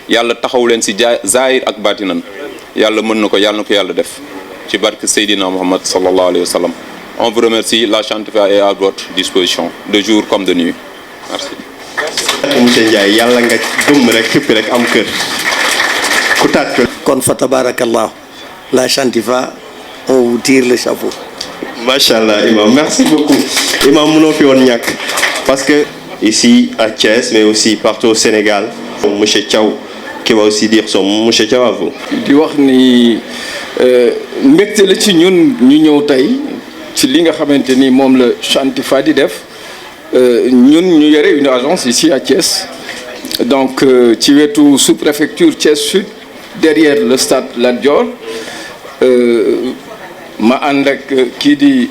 [SPEAKER 7] yàlla taxaw leen si zaahir ak baatinan yàlla mën na ko yàlla def ci barke Seydina Muhammad sallallahu alayhi wa sallam. On vous remercie, la Chantifa est à votre disposition de jour comme de nuit. Merci.
[SPEAKER 4] monsieur Ndiaye yàlla nga gëm rek xippi rek am kër ku taat
[SPEAKER 3] kon fa tabarakallah la Chantifa on vous tire le chapeau.
[SPEAKER 4] Machallah imam, merci beaucoup. Imam mënoo fi woon ñàkk parce que ici à Thiès mais aussi partout au Sénégal monsieur Thiaw qui va aussi dire son mot. Monsieur Thiaw à vous.
[SPEAKER 8] di wax ni mbégte la ci ñun ñu ñëw tey ci li nga xamante ni moom la Chantifa di def ñun ñu yore une agence ici à Thiès donc ci wetu sous-préfecture Thiès Sud derrière le stade Lat Dior ma ànd ak kii di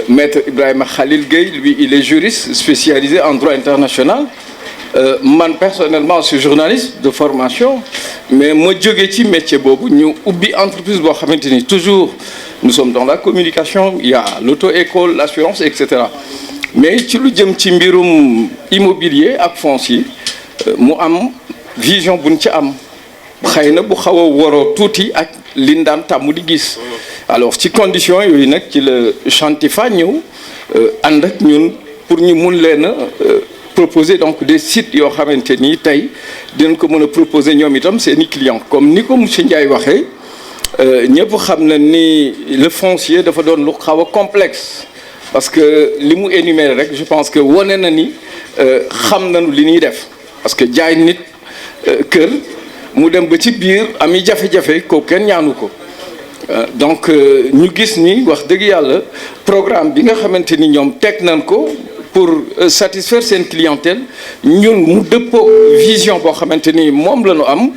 [SPEAKER 8] maître Ibrahima Khalil Gueye lui il est juriste spécialisé en droit international man personnellement je suis journaliste de formation mais ma jóge ci métier boobu ñu ubbi entreprise boo xamante ni toujours nous sommes dans la communication il y a l'auto-école l'assurance etc. mais ci lu jëm ci mbirum immobilier ak foncier mu am vision buñ ci am xëy na bu xaw a waroo tuuti ak liñ daan tàmm di gis alors ci condition yooyu nag ci la Chantifa ñëw ànd ak ñun pour ñu mun leen a proposer donc des sites yoo xamante ni tey dinañ ko mën a proposer ñoom itam seeni clients comme ni ko monsieur Ndiaye waxee ñëpp xam na ni le foncier dafa doon lu xaw a complexe parce que li mu énuméré rek je pense que wane na ni xam nañu li ñuy def parce que jaay nit kër mu dem ba ci biir ami jafe-jafe ko kenn ñaanu ko donc ñu gis ni wax dëgg yàlla programme bi nga xamante ni ñoom teg nañ ko pour satisfaire seen clientèle ñun mu dëppoo vision boo xamante ni moom la ñu am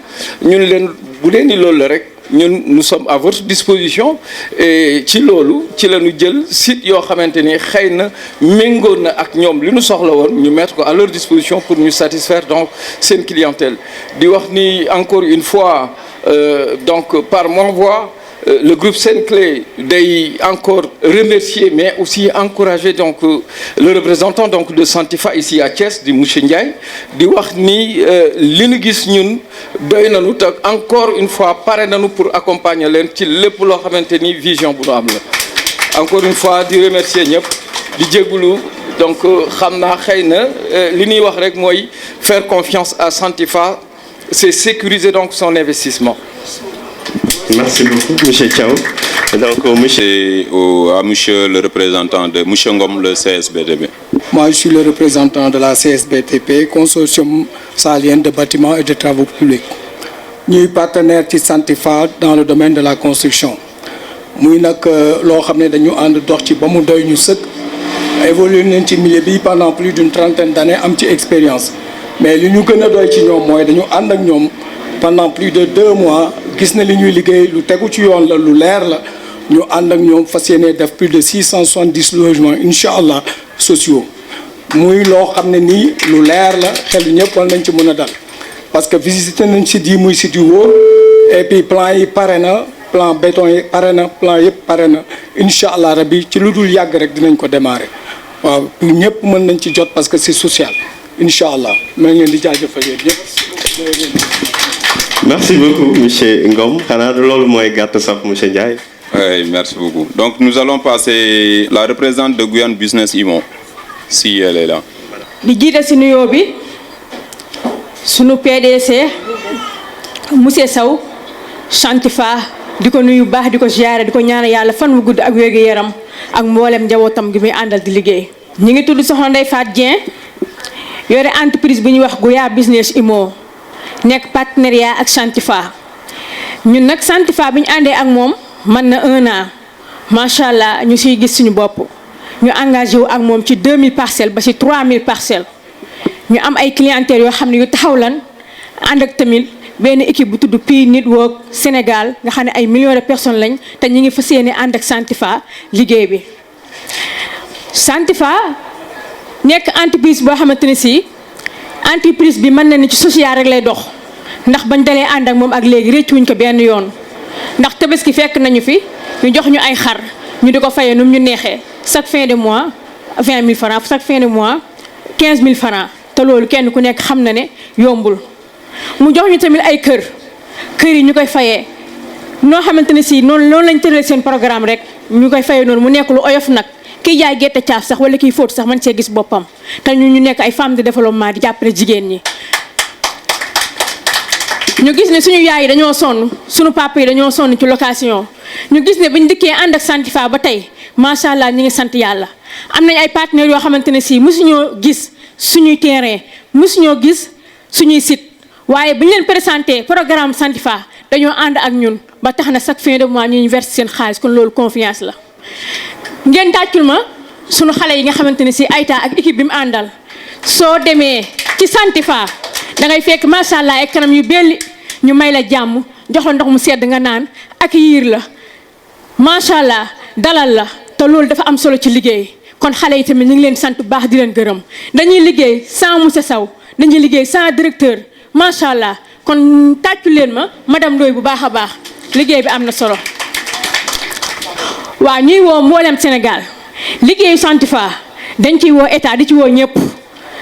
[SPEAKER 8] ñun leen bu dee ni loolu la rek ñun nous sommes à votre disposition et ci loolu ci la ñu jël site yoo xamante ni xëy na méngoo na ak ñoom li ñu soxla woon ñu mettre ko à leur disposition pour ñu satisfaire donc seen clientèle di wax ni encore une fois donc par mon voix le groupe Senclé day encore remercier mais aussi encourager donc le représentant donc de Chantifa ici à Thiès di monsieur Ndiaye di wax ni li ñu gis ñun doy nañu te encore une fois pare nañu pour accompagner leen ci lépp loo xamante ni vision bu ñu am la encore une fois di remercier ñëpp di jégalu donc xam naa xëy na li ñuy wax rek mooy faire confiance à Chantifa c'est sécuriser donc son investissement.
[SPEAKER 4] Merci beaucoup, monsieur Thiaw. Donc,
[SPEAKER 7] à monsieur le représentant de monsieur Ngom, le CSBTP.
[SPEAKER 9] Moi, je suis le représentant de la CSBTP, consortium sahélien de bâtiments et de travaux publics. Nous sommes partenaires de Chantifa dans le domaine de la construction. Nous avons évolué dans ce milieu pendant plus d'une trentaine d'années, am ci expérience. Mais ce qui nous a dit, c'est pendant plus de 2 mois, gis na li ñuy liggéey lu tegu ci yoon la lu leer la ñu ànd ak ñoom fas yéene def plus de 670 logements incha allah sociaux muy loo xam ne nii lu leer la xel ñëpp war nañ ci mën a dal parce que visité nañ site yi muy site yu wóor et puis plan yi pare na plan béton yi pare na plan yëpp pare na incha allah rabbi ci lu dul yàgg rek dinañ ko démarrer waaw pour ñëpp mën nañ ci jot parce que c'est social incha allah maa ngi leen di jaajëfal yéen ñëpp.
[SPEAKER 4] Merci beaucoup, monsieur Ngom. Monsieur Ndiaye.
[SPEAKER 7] Oui, merci beaucoup. Donc, nous allons passer la représentante de Guyane Business Immo, si elle est là.
[SPEAKER 10] Di jiite si nuyoo bi sunu PDC monsieur Sow Chantifa di ko nuyu baax di ko ziyaare di ko ñaanal yàlla fan wu gudd ak wéegu yaram ak mboolem njabootam gi muy àndal di liggéey. ñi ngi tudd Soxna Ndeye Fatou Dieng yore entreprise bi ñuy wax Guyane Business Immo. nekk partenariat ak Chantifa ñun nag Chantifa bi ñu àndee ak moom mën na 1 an macha allah ñu siy gis suñu bopp ñu engagé wu ak moom ci 2000 parcelles ba ci 3000 parcelles ñu am ay clientèles yoo xam ne yu taxaw lan ànd ak tamit benn équipe bu tudd Pi Network Sénégal nga xam ne ay millions de personnes lañ te ñu ngi fas yéene ànd ak Santifa liggéey bi. Santifa nekk entreprise boo xamante ne si entreprise bi mën na ni ci social rek lay dox ndax bañ dalee ànd ak moom ak léegi réccuwuñ ko benn yoon ndax tabaski fekk nañu fi ñu jox ñu ay xar ñu di ko fayee nu mu ñu neexee chaque fin de mois 20 000 francs chaque fin de mois 15 000 francs te loolu kenn ku nekk xam na ne yombul. mu jox ñu tamit ay kër yi ñu koy fayee noo xamante ne si noonu lañ tëralee seen programme rek ñu koy fayee noonu mu nekk lu oyof nag kiy jaay gerte caaf sax wala kiy fóot sax man see gis boppam te ñu nekk ay femmes de développement di jàppale jigéen ñi. ñu gis ne suñu yaay yi dañoo sonn suñu papa yi dañoo sonn ci location ñu gis ne bañ dikkee ànd ak Santifa ba tey macha allah ñu ngi sant yàlla am nañ ay partenaires yoo xamante ne si mosuñoo gis suñuy terrain mosuñoo gis suñuy site. waaye bu ñu leen présenté programme Santifa dañoo ànd ak ñun ba tax na chaque fin de mois ñu verser seen xaalis kon loolu confiance la ngeen tàccul ma sunu xale yi nga xamante ne si Aïta ak équipe bi mu àndal soo demee ci Santifa da ngay fekk macha allah ay kanam yu belli ñu may la jàmm jox la ndox mu sedd nga naan ak yiir la macha allah dalal la te loolu dafa am solo ci liggéey kon xale yi tamit ñu ngi leen sant bu baax di leen gërëm dañuy liggéey sans monsieur Sow dañuy liggéey sans directeur. macha allah kon tàccu leen ma madame Ndoye bu baax a baax liggéey bi am na solo waaw ñuy woo mboolem Sénégal liggéeyu Santifa dañ ciy woo état di ci woo ñëpp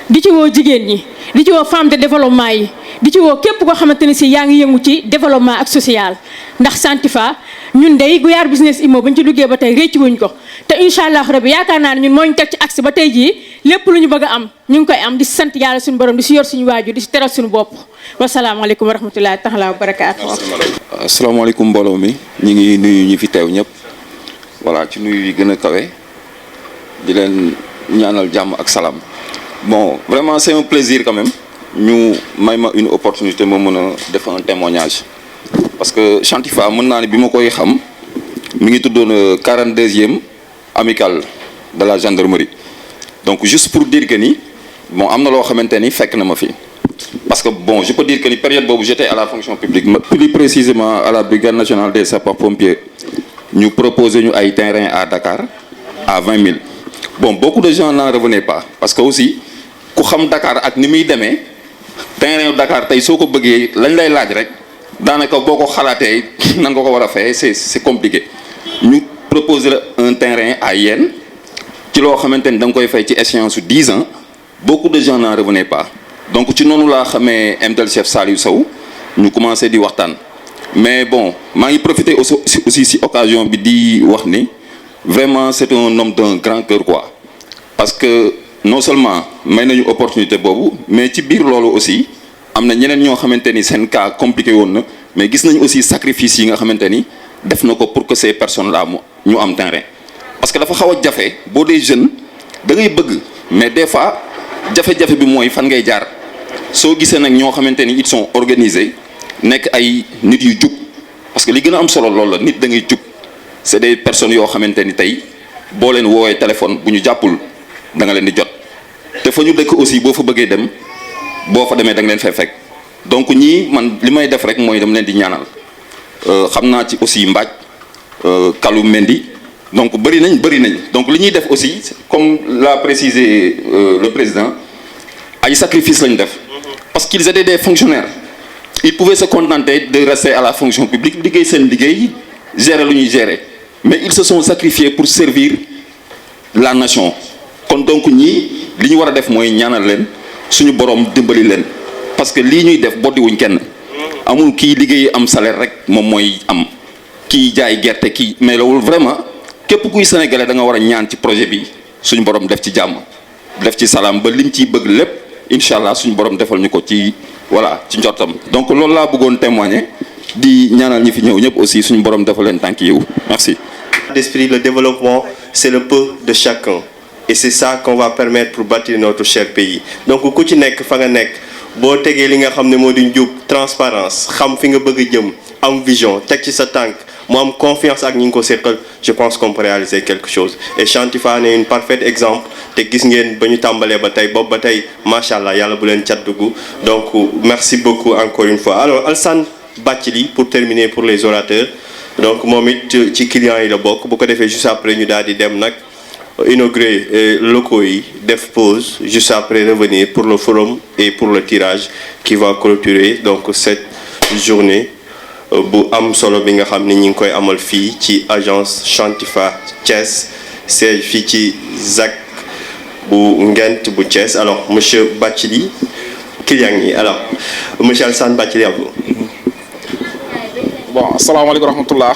[SPEAKER 10] di ci woo jigéen ñi di ci woo femme de développement yi di ci woo képp koo xamante ne si yaa ngi yëngu ci développement ak social ndax Santifa ñun day Guyar Business Immo bañ ci duggee ba tey réccu wuñ ko te incha allah rabbi yaakaar naa ne ñun moo ñu teg ci axe ba tey jii lépp lu ñu bëgg a am ñu ngi koy am di si sant yàlla suñu borom di si yor suñu waajur di si teral suñu bopp wasalaamaaleykum wa rahmatullahi taala wa barakaatu.
[SPEAKER 11] asalaamaaleykum mbooloo mi ñu ngi nuyu ñi fi teew ñëpp voilà ci nuyu yi gën a kawe di leen ñaanal jàmm ak salaam bon vraiment c'est un plaisir quand même ñu may ma une opportunité ma mën a def un témoignage parce que Santifa mën naa ne bi ma koy xam mi ngi tuddoon 42e amicale de la gendarmerie donc juste pour dire que ni bon am na loo xamante ni fekk na ma fi parce que bon je peux dire que ni période boobu j'étais à la fonction publique plus précisément à la brigade nationale des sapeurs-pompiers ñu proposé ñu ay terrain à Dakar à 20 000 bon beaucoup de gens n'en revenaient pas parce que aussi ku xam Dakar ak ni muy demee terrain Dakar tey soo ko bëggee lañ lay laaj rek daanaka boo ko xalaatee nan nga ko war a fayee c'est compliqué ñu proposer la un terrain à Yène ci loo xamante ni da nga koy fay ci échéance su 10 ans beaucoup de gens n'en revenaient pas donc ci noonu laa xamee MTEL chef Saliou Sow ñu commencé di waxtaan mais bon maa ngi profiter aussi si occasion bi di wax ni vraiment c'est un homme d'un grand cœur quoi parce que non seulement may nañu opportunité boobu mais ci biir loolu aussi am na ñeneen ñoo xamante ni seen cas compliqué woon na mais gis nañu aussi sacrifice yi nga xamante ni def na ko pour que ces personnes là ñu am terrain parce que dafa xaw a jafe boo dee jeune da ngay bëgg mais des fois jafe-jafe bi mooy fan ngay jaar soo gisee nag ñoo xamante ni ils sont organisés nekk ay nit yu jub parce que li gën a am solo loolu la nit da ngay jub c'est des personnes yoo xamante ni tey boo leen woowee téléphone bu ñu jàppul da nga leen di jot te fa ñu dëkk aussi boo fa bëggee dem boo fa demee da nga leen fay fekk donc ñii man li may def rek mooy dama leen di ñaanal xam naa ci aussi Mbaj Kalou Mendy donc bëri nañ donc li ñuy def aussi comme l'a précisé le président ay sacrifice lañ def parce qu'ils étaient des fonctionnaires ils pouvaient se contenter de rester à la fonction publique liggéey seen liggéey gérer lu ñuy gérer mais ils se sont sacrifiés pour servir la nation kon donc ñii li ñu war a def mooy ñaanal leen suñu borom dimbali leen parce que lii ñuy def boddiwuñ kenn amul kii liggéey am salaire rek moom mooy am kii jaay gerte kii mais loolu vraiment képp kuy sénégalais da nga war a ñaan ci projet bi suñu borom def ci jàmm def ci salaam ba liñ ciy bëgg lépp incha allah suñu borom defal ñu ko ci voilà ci njortam donc loolu laa bëggoon témoigner di ñaanal ñi fi ñëw ñëpp aussi suñu borom defal leen tànk yiw merci.
[SPEAKER 4] D'esprit, le développement, c'est le peu de chacun. Et c'est ça qu'on va permettre pour bâtir notre cher pays. Donc ku ci nekk fa nga nekk boo tegee li nga xam ne moo di njub transparence xam fi nga bëgg a jëm am vision teg ci sa tànk mu am confiance ak ñi ngi ko seqal je pense qu'on peut réaliser quelque chose et Chantifa est un parfait exemple te gis ngeen ba ñu tàmbalee ba tey boobu ba tey macha allah yàlla bu leen cat dugg donc merci beaucoup encore une fois. Alors Alassane Bathily pour terminer pour les orateurs donc moom it ci clients yi la bokk bu ko defee juste après ñu daal di dem nag inaugurer locaux yi def pause juste après revenir pour le forum et pour le tirage qui va clôturer donc cette journée bu am solo bi nga xam ni ñi ngi koy amal fii ci agence Chantifa Thiès siège fii ci ZAC bu Ngent bu Thiès. Alors monsieur Bathily client yi alors monsieur Alassane Bathily à vous.
[SPEAKER 12] Bon asalaamaaleykum wa rahmatullah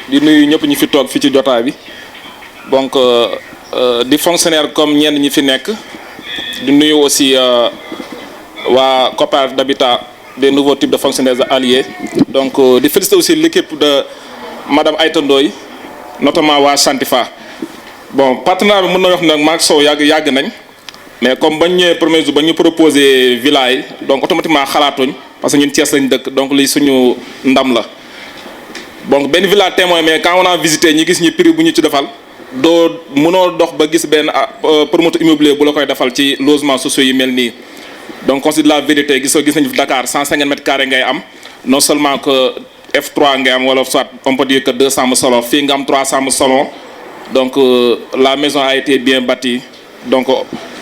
[SPEAKER 12] di nuyu ñëpp ñi fi toog fii ci jotaay bi donc di fonctionnaire comme ñenn ñi fi nekk di nuyu aussi waa coopérative d'habitat des nouveaux types de fonctionnaires alliés donc di féliciter aussi l'équipe de madame Aïta Ndoye notamment waa Chantifa. Bon partenariat bi mën na wax nag maak Sow yàgg nañ mais comme bañ ñëwee premier jour ba ñu proposé villa yi donc automatiquement xalaatuñ parce que ñun Thiès lañ dëkk donc lii suñu ndam la donc benn villa témoin mais quand on a visité ñi gis ñi prix bu ñu ci defal doo mënoo dox ba gis benn promoteur immobilier bu la koy defal ci logement sociaux yi mel nii. donc on se dit la vérité gis nañu fi Dakar 150 mètres carrés ngay am non seulement que F3 ngay am wala soit on peut dire que 200 salons fii nga am 300 salons donc la maison a été bien bâtie donc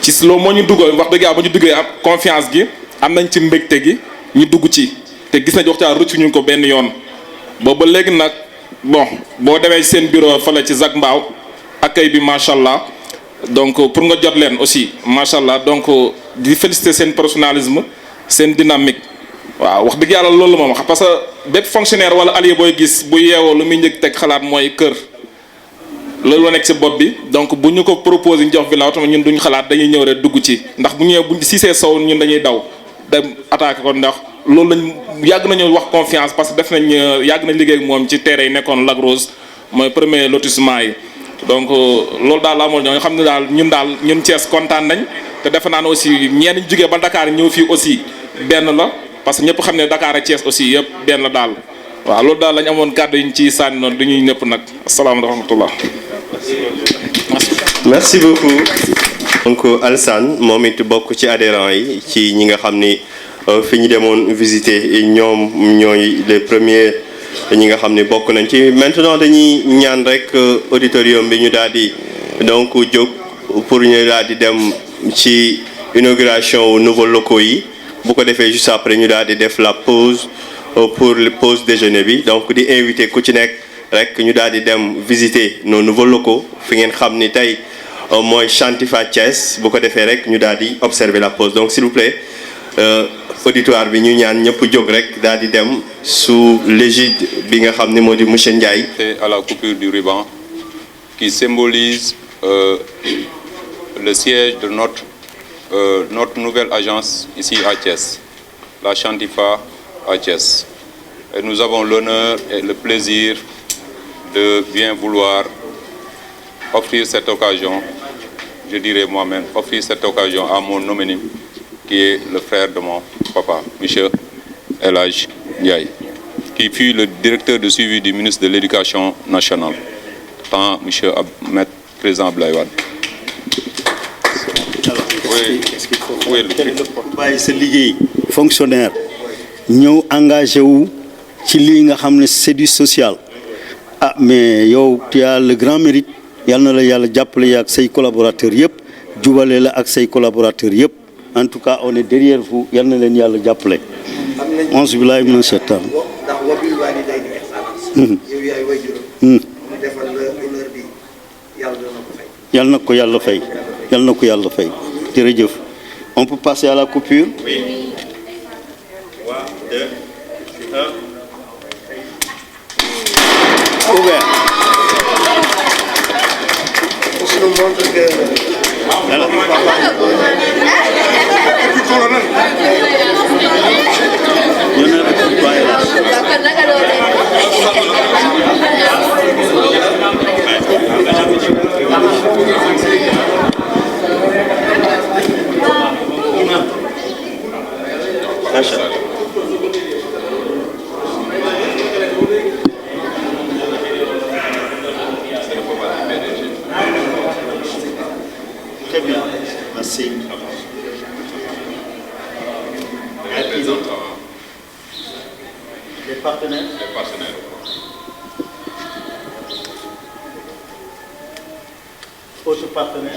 [SPEAKER 12] ci loolu moo ñu duggal wax dëgg yàlla ba ñu duggee am confiance gi am nañ ci mbégte gi ñu dugg ci te gis nañ wax caa rëccu ñu ko benn yoon boobu ba léegi nag bon boo demee seen bureau fële ci ZAC Mbao accueil bi macha allah donc pour nga jot leen aussi macha allah donc di féliciter seen professionnalisme seen dynamique waaw wax dëgg yàlla loolu moom parce que bépp fonctionnaire wala allié booy gis bu yeewoo lu muy njëkk teg xalaat mooy kër loolu la nekk ci bopp bi donc bu ñu ko proposé ñu jox villa tamit ñun duñ xalaat dañuy ñëw rek dugg ci ndax bu ñëwee buñ Cissé Sow ñun dañuy daw dem attaqué ko ndax loolu lañ yàgg nañu wax confiance parce que def nañ yàgg nañ liggéey ak moom ci terrain yi nekkoon Lac Rose mooy premier lotissement yi donc loolu daal la amoon ñoo xam ne daal ñun Thiès kontaan nañ te defe naa ne aussi ñenn ñu jógee ba Dakar ñëw fii aussi benn la parce que ñëpp xam ne Dakar ak Thiès aussi yëpp benn la daal waaw loolu daal lañ amoon kàddu yi ñu ciy sànni noonu du ñuy ñëpp nag asalaamaaleykum wa rahmatullah.
[SPEAKER 4] Merci beaucoup. Donc Alassane moom it bokk ci adhérents yi ci ñi nga xam ni fi ñu demoon visiter ñoom ñooy les premiers ñi nga xam ni bokk nañ ci. Maintenant dañuy ñaan rek auditorium bi ñu daal di donc jóg pour ñu daal di dem ci inauguration nouveaux locaux yi bu ko defee juste après ñu daal di def la pause pour le pause déjeuner bi donc di inviter ku ci nekk rek ñu daal di dem visiter nos nouveaux locaux fi ngeen xam ni tey mooy Chantifa Thiès bu ko defee rek ñu daal di observer la pause donc s'il vous plaît auditoire bi ñu ñaan ñëpp jóg rek daal di dem sous l'égide bi nga xam ni moo di monsieur Ndiaye.
[SPEAKER 7] À la coupure du ruban qui symbolise le siège de notre nouvelle agence ici à Thiès, la Chantifa à Thiès. Et nous avons l'honneur et le plaisir de bien vouloir offrir cette occasion, je dirais moi-même, offrir cette occasion à mon homonyme, qui est le frère de mon papa, M. El Hadj Ndiaye, qui fut le directeur de suivi du ministre de l'Éducation nationale, tant M. Ahmed Président Abdoulaye Wade.
[SPEAKER 13] Oui, bàyyi sa liggéey fonctionnaire ñëw engagé wu ci lii nga xam ne c'est du social ah mais yow tu as le grand mérite yal na la yàlla jàppale ak say collaborateurs yëpp jubale la ak say collaborateurs yëpp en tout cas on est derrière vous yal na leen yàlla jàppale. onze billahi mina shaytaan. yal na ko yàlla fay yal na ko yàlla fay jërëjëf. On peut passer à la coupure? Oui. 3, 2, 1. Ouvert. On nous montre que... Merci. Les partenaires. Autre partenaire.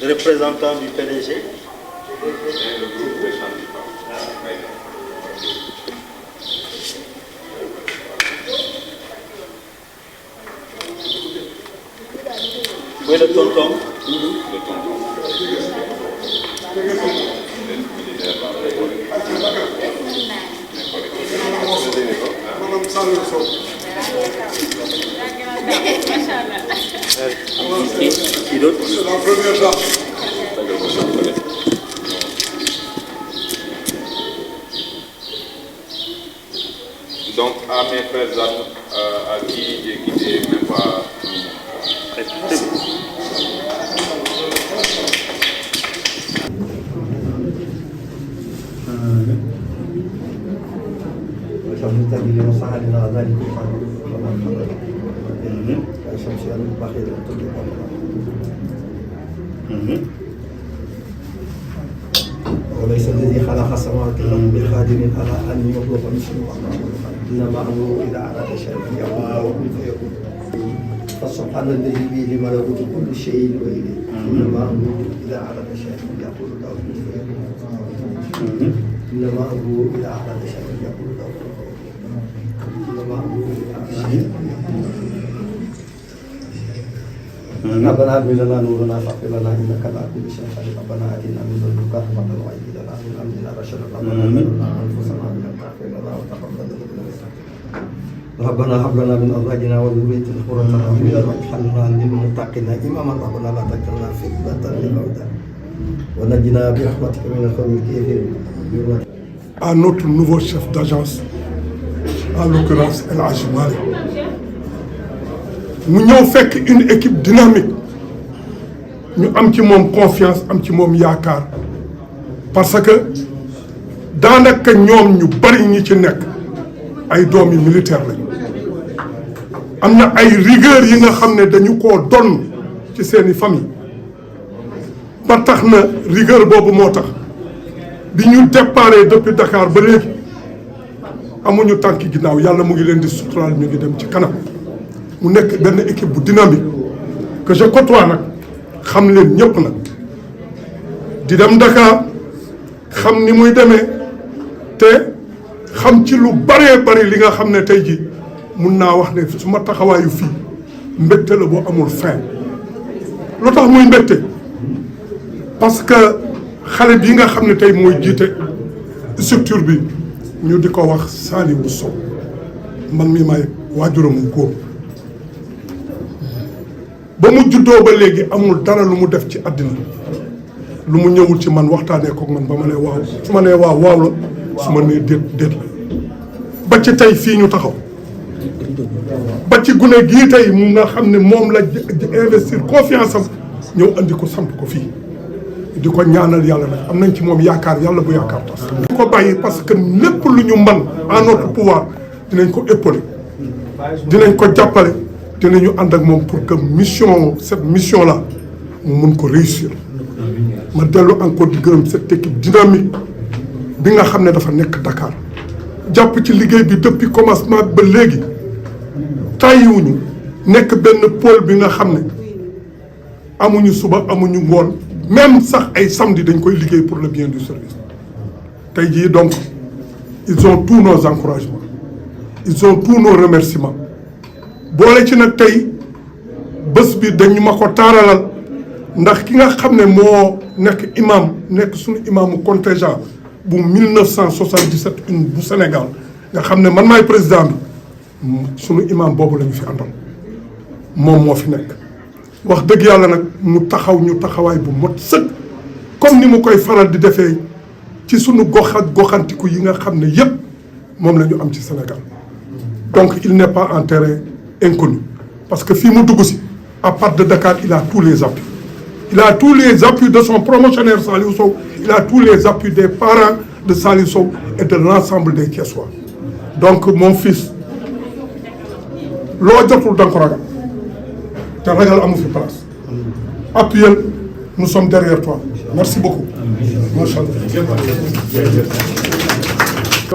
[SPEAKER 13] Le représentant du PDG. Oui, le tonton. Qui d'autre? C'est la première dame.
[SPEAKER 7] Donc, à mes frères à qui j'ai quitté même pas.
[SPEAKER 3] وليس الذي خلق السماوات والارض بقادر على ان يخلق مثله انما امره اذا اراد شيئا ان يقول له كن فيكون فسبحان الذي بيده ملكوت كل شيء واليه انما امره اذا اراد شيئا ان يقول له كن فيكون انما امره اذا اراد شيئا ان يقول له كن فيكون انما امره اذا اراد شيئا ان يقول له ربنا هب لنا نورنا فاغفر لنا انك على كل شيء قدير ربنا اتنا من لدنك رحمة وهب لنا من امرنا رشدا ربنا ظلمنا انفسنا وان لم تغفر لنا وتقبل منا ربنا هب لنا من ازواجنا وذريتنا قرة اعين واجعلنا للمتقين اماما ربنا لا تجعلنا فتنة للموتى ونجنا برحمتك من القوم الكافرين.
[SPEAKER 14] À notre nouveau chef d'agence, en l'occurrence El Hadji Malick, mu ñëw fekk une équipe dynamique ñu am ci moom confiance am ci moom yaakaar parce que daanaka ñoom ñu bari ñi ci nekk ay doomi militaire lañu am na ay rigueur yi nga xam ne dañu koo donn ci seeni famille ba tax na rigueur boobu moo tax bi ñu déparé depuis Dakar ba léegi amuñu tànki ginnaaw yàlla mu ngi leen di suturaal ñu ngi dem ci kanam mu nekk benn équipe bu dynamique que je côtoie nag xam leen ñëpp nag di dem Dakar xam ni muy demee te xam ci lu baree bari li nga xam ne tey jii mun naa wax ne su ma taxawaayu fii mbégte la boo amul fin lu tax muy mbégte parce que xale bi nga xam ne tey mooy jiite structure bi ñu di ko wax Saliou Sow man mi may waajuramu góor ba mu juddoo ba léegi amul dara lu mu def ci àddina lu mu ñëwul ci man waxtaanee kook man ba ma ne waaw su ma nee waaw waaw la su ma nee déet déet la ba ci tey fii ñu taxaw ba ci gune gii tey mu nga xam ne moom la investir confiance am ñëw andi ko samp ko fii di ko ñaanal yàlla nag am nañ ci moom yaakaar yàlla bu yaakaar tas di ko bàyyi parce que lépp lu ñu man en notre pouvoir dinañ ko épauler dinañ ko jàppale dinañu ànd ak moom pour que cette mission là mu mun ko réussir ma dellu encore di gërëm cette équipe dynamique bi nga xam ne dafa nekk Dakar jàpp ci liggéey bi depuis commencement ba léegi tàyyiwuñu nekk benn pôle bi nga xam ne amuñu suba amuñu ngoon même sax ay samedi dañ koy liggéey pour le bien du service tey jii donc ils ont tous nos encouragements ils ont tous nos remerciements boole ci nag tey bés bi dañu ma ko taaralal ndax ki nga xam ne moo nekk imam nekk suñu imaamu contingent bu 1977 bu Sénégal nga xam ne man maay président bi suñu imam boobu la ñu fi àndal moom moo fi nekk wax dëgg yàlla nag mu taxaw ñu taxawaay bu mot sëkk comme ni mu koy faral di defee ci suñu gox ak goxantiku yi nga xam ne yépp moom la ñu am ci Sénégal donc il n'est pas en terrain inconnu parce que fii mu dugg si à part de Dakar il a tous les appuis de son promotionnaire Saliou Sow il a tous les appuis des parents de Salif Sow et de l'ensemble des Thiessois. Donc mon fils loo jotul da nga ko ragal te ragal amu fi place appuyez, nous sommes derrière toi merci beaucoup macha allah.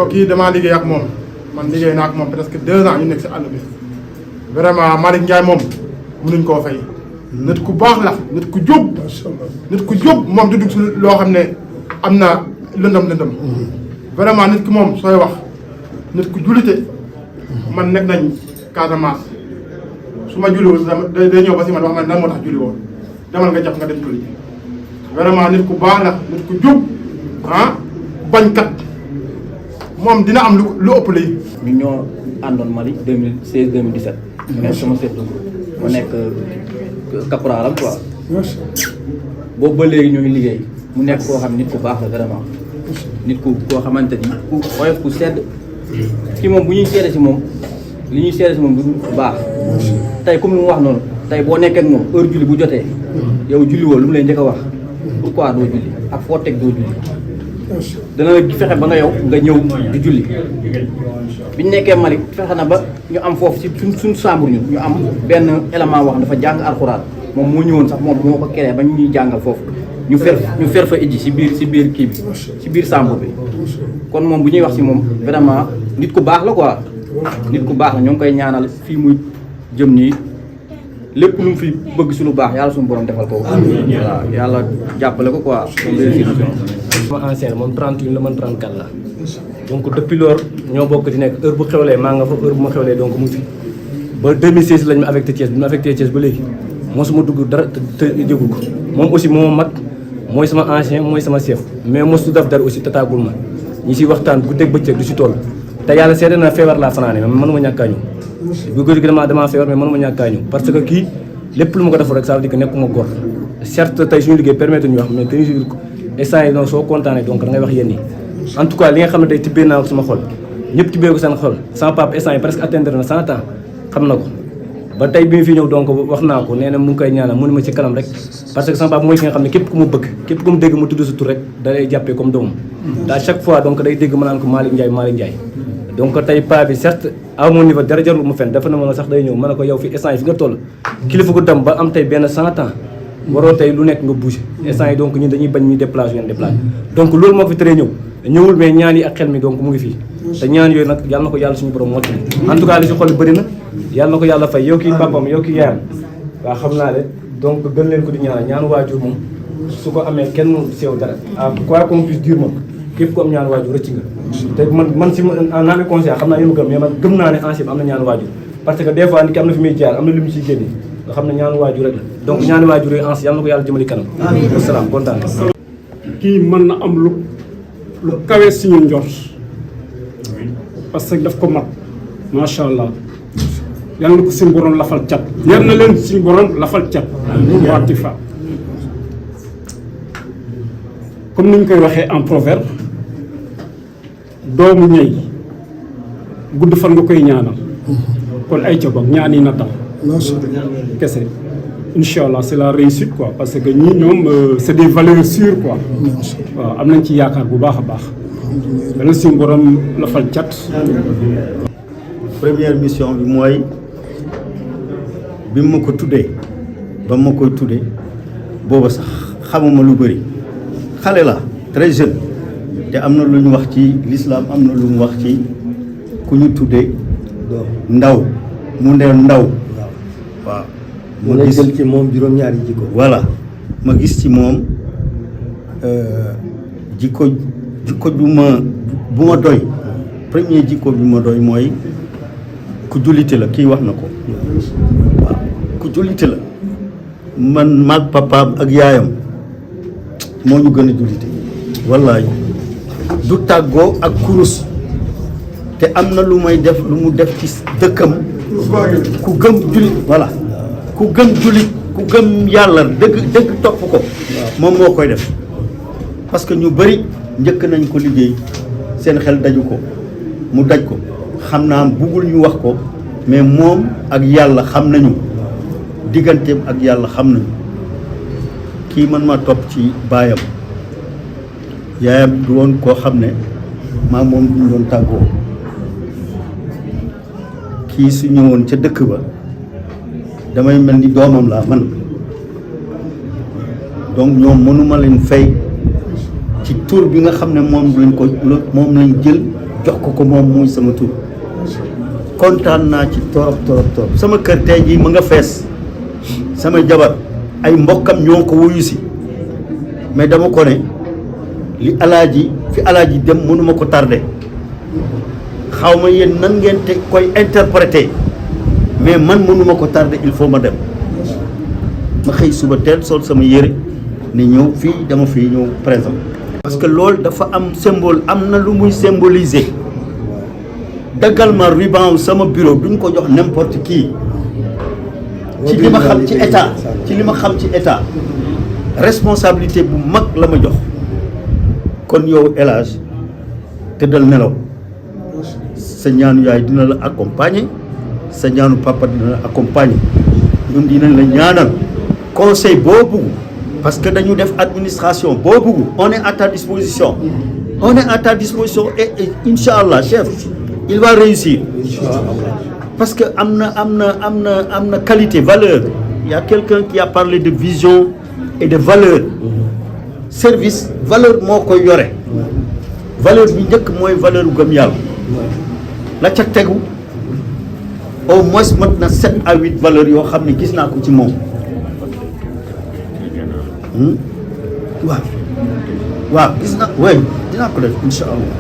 [SPEAKER 15] kii damaa liggéey ak moom man liggéey naa ak moom presque 2 ans ñu nekk si àll bi vraiment Malick Ndiaye moom mënuñ koo fay. nit ku baax la nit ku jub nit ku jub moom du dugg si loo xam ne am na lëndëm vraiment nit ki moom sooy wax nit ku jullite man nekk nañ Casamance su ma julliwul day ñëw ba si man wax man nan moo tax julli woon demal nga jàpp nga dem julli vraiment nit ku baax la nit ku jub bañkat moom dina am lu ëpp lii.
[SPEAKER 16] ñu ñoo àndoon Mali 2016 2017. mais sama seetlu ma nekk caporal quoi. boobu ba léegi ñoo ngi liggéey mu nekk koo xam nit ku baax la vraiment nit ku koo xamante ni ku oyof ku sedd ci moom bu ñuy seede si moom li ñuy seede si moom du baax tey comme lu mu wax noonu tey boo nekkee ak moom heure julli bu jotee yow julli woo lu mu lay njëkk a wax pourquoi doo julli ak foo teg doo julli dana fexe ba nga yow nga ñëw di julli biñ nekkee Mali fexe na ba ñu am foofu si suñ chambre ñu am benn élément wax dafa jàng alxuraan moom moo ñëwoon sax moom moo ko créé ba ñuy jàngal foofu ñu fer fa ijji si biir kii bi si biir chambre bi kon moom bu ñuy wax si moom vraiment nit ku baax la quoi nit ku baax la ñoo ngi koy ñaanal fii muy jëm nii lépp lu mu fi bëgg si lu baax yàlla suñu borom defal ko waaw yàlla jàppale ko quoi
[SPEAKER 17] sama ancien moom 31 la man 34 la donc depuis lors ñoo bokk di nekk heure bu xewlee maa nga fa heure bu ma xewlee donc mu ngi fi ba 2016 lañ ma affecté Thiès bi ma affecté Thiès ba léegi mosuma dugg dara te jégul ko moom aussi moo mag mooy sama ancien mooy sama chef mais mosu def dara aussi tataagul ma ñi si waxtaan guddeeg bëccëg du si toll te yàlla seede na feebar laa fanaane mais mënuma ñàkkaa ñëw bu guddi gi damaa feebar mais mënuma ñàkkaa ñëw parce que kii lépp lu ma ko defal rek ça veut dire que nekkuma góor certes tey suñu liggéey permettre ñu wax mais tenir ko instant yi donc soo kontaanee donc da ngay wax yéen yi en tout cas li nga xam ne tey tibbee naa ko sama xol ñëpp tibbee ko seen xol sama papa instant yi presque atteindre na 100 ans xam na ko ba tey bi mu fi ñëw donc wax naa ko nee na mu ngi koy ñaanal mu ne ma ci kanam rek parce que sama papa mooy ki nga xam ne képp ku mu bëgg képp ku mu dégg mu tudd sa tur rek da lay jàppee comme doomam à chaque fois donc day dégg ma naan ko Malick Ndiaye donc tey pa bi certes à mon niveau dara jarul mu fen dafa na mën a sax day ñëw mën a ko yow fi instant yi fi nga toll kilifa ko dem ba am tey benn 100 ans waroo tey lu nekk nga bouger instant yi donc ñun dañuy bañ ñuy déplacé yoon déplacé donc loolu moo ko fi teree ñëwul mais ñaan yi ak xel mi donc mu ngi fii te ñaan yooyu nag yàlla na ko yàlla suñu borom mottali en tout cas li si xol bëri na yàlla na ko yàlla fay yow kii papam yow kii yaayam waaw xam naa de donc gën leen ko di ñaanal ñaanu waajur moom su ko amee kenn sew dara ah quoi qu'on puisse dire moom képp ku am ñaanu waajur rëcc nga te man si en ami conscient xam naa yéen a gëm mais man gëm naa ne ancien bi am na ñaanu waajur parce que des fois nit ki am na fi muy jaar am na lu mu ciy génne nga xam ne ñaanu waajur rek la donc ñaanu waajur yooyu ancien yàlla na ko yàlla jëmali kanam wasalaam kontaan
[SPEAKER 18] kii mën na am lu kawe si ñun njort parce que daf ko mat macha allah yal na ko suñu borom lafal cat yal na leen suñu borom lafal cat waa Tifa comme ni ñu koy waxee en proverbe doomu ñey gudd fan nga koy ñaanal kon ay ca boog ñaan yi na dal kese incha allah c'est la réussite quoi parce que ñii ñoom c'est des valeurs sûres quoi waaw am nañ ci yaakaar bu baax a baax dana suñu borom lafal cat.
[SPEAKER 13] première mission bi mooy bi ma ko tuddee ba ma koy tuddee booba sax xamuma lu bëri xale la très jeune te am na lu ñu wax ci l'islam am na lu mu wax ci ku ñu tuddee ndaw mu ne ndaw waaw ma gis ci moom juróom-ñaari jikko voilà ma gis ci moom jikko bu ma doy premier jikko bi ma doy mooy ku jullite la kii wax na ko waaw ku jullite la man maag papaam ak yaayam moo ñu gën a jullite wallaay du tàggoo ak kurus te am na lu may def lu mu def ci dëkkam ku gëm jullit voilà ku gëm jullit ku gëm yàlla dëgg topp ko moom moo koy def parce que ñu bëri njëkk nañ ko liggéey seen xel daju ko mu daj ko xam naa buggul ñu wax ko mais moom ak yàlla xam nañu digganteem ak yàlla xam nañu kii man ma topp ci baayam yaayam du woon koo xam ne maa moom duñ doon tàggoo kii su ñëwoon ca dëkk ba damay mel ni doomam laa man donc ñoom mënuma leen fay ci tur bi nga xam ne moom lañ jël jox ko moom muy sama tur kontaan naa ci torop sama kër tey jii mu nga fees sama jabar ay mbokkam ñoo ko wuyu si mais dama ko ne li fi alaaji dem mënuma ko tardé xaw ma yéen nan ngeen te koy interpréter mais man mënuma ko tardé il faut ma dem ma xëy suba teel sol sama yére ne ñëw fii dama fii ñëw présent parce que loolu dafa am symbole am na lu muy symboliser daggal ma ruban sama bureau duñ ko jox n'importe qui ci li ma xam ci état responsabilité bu mag la ma jox kon yow El Hadj tëddal nelaw sa ñaanu yaay dina la accompagner sa ñaanu papa dina la accompagner ñun dinañ la ñaanal conseil boo bugg parce que dañu def administration boo bugg on est à ta disposition et Inch'Allah chef il va réussir parce que am na qualité valeur il y a quelqu'un qui a parlé de vision et de valeur service valeur moo koy yore valeur bi njëkk mooy valeur u gëm yàlla la ca tegu au moins mat na 7 à 8 valeurs yoo xam ne gis naa ko ci moom waaw gis naa way dinaa ko def insha allah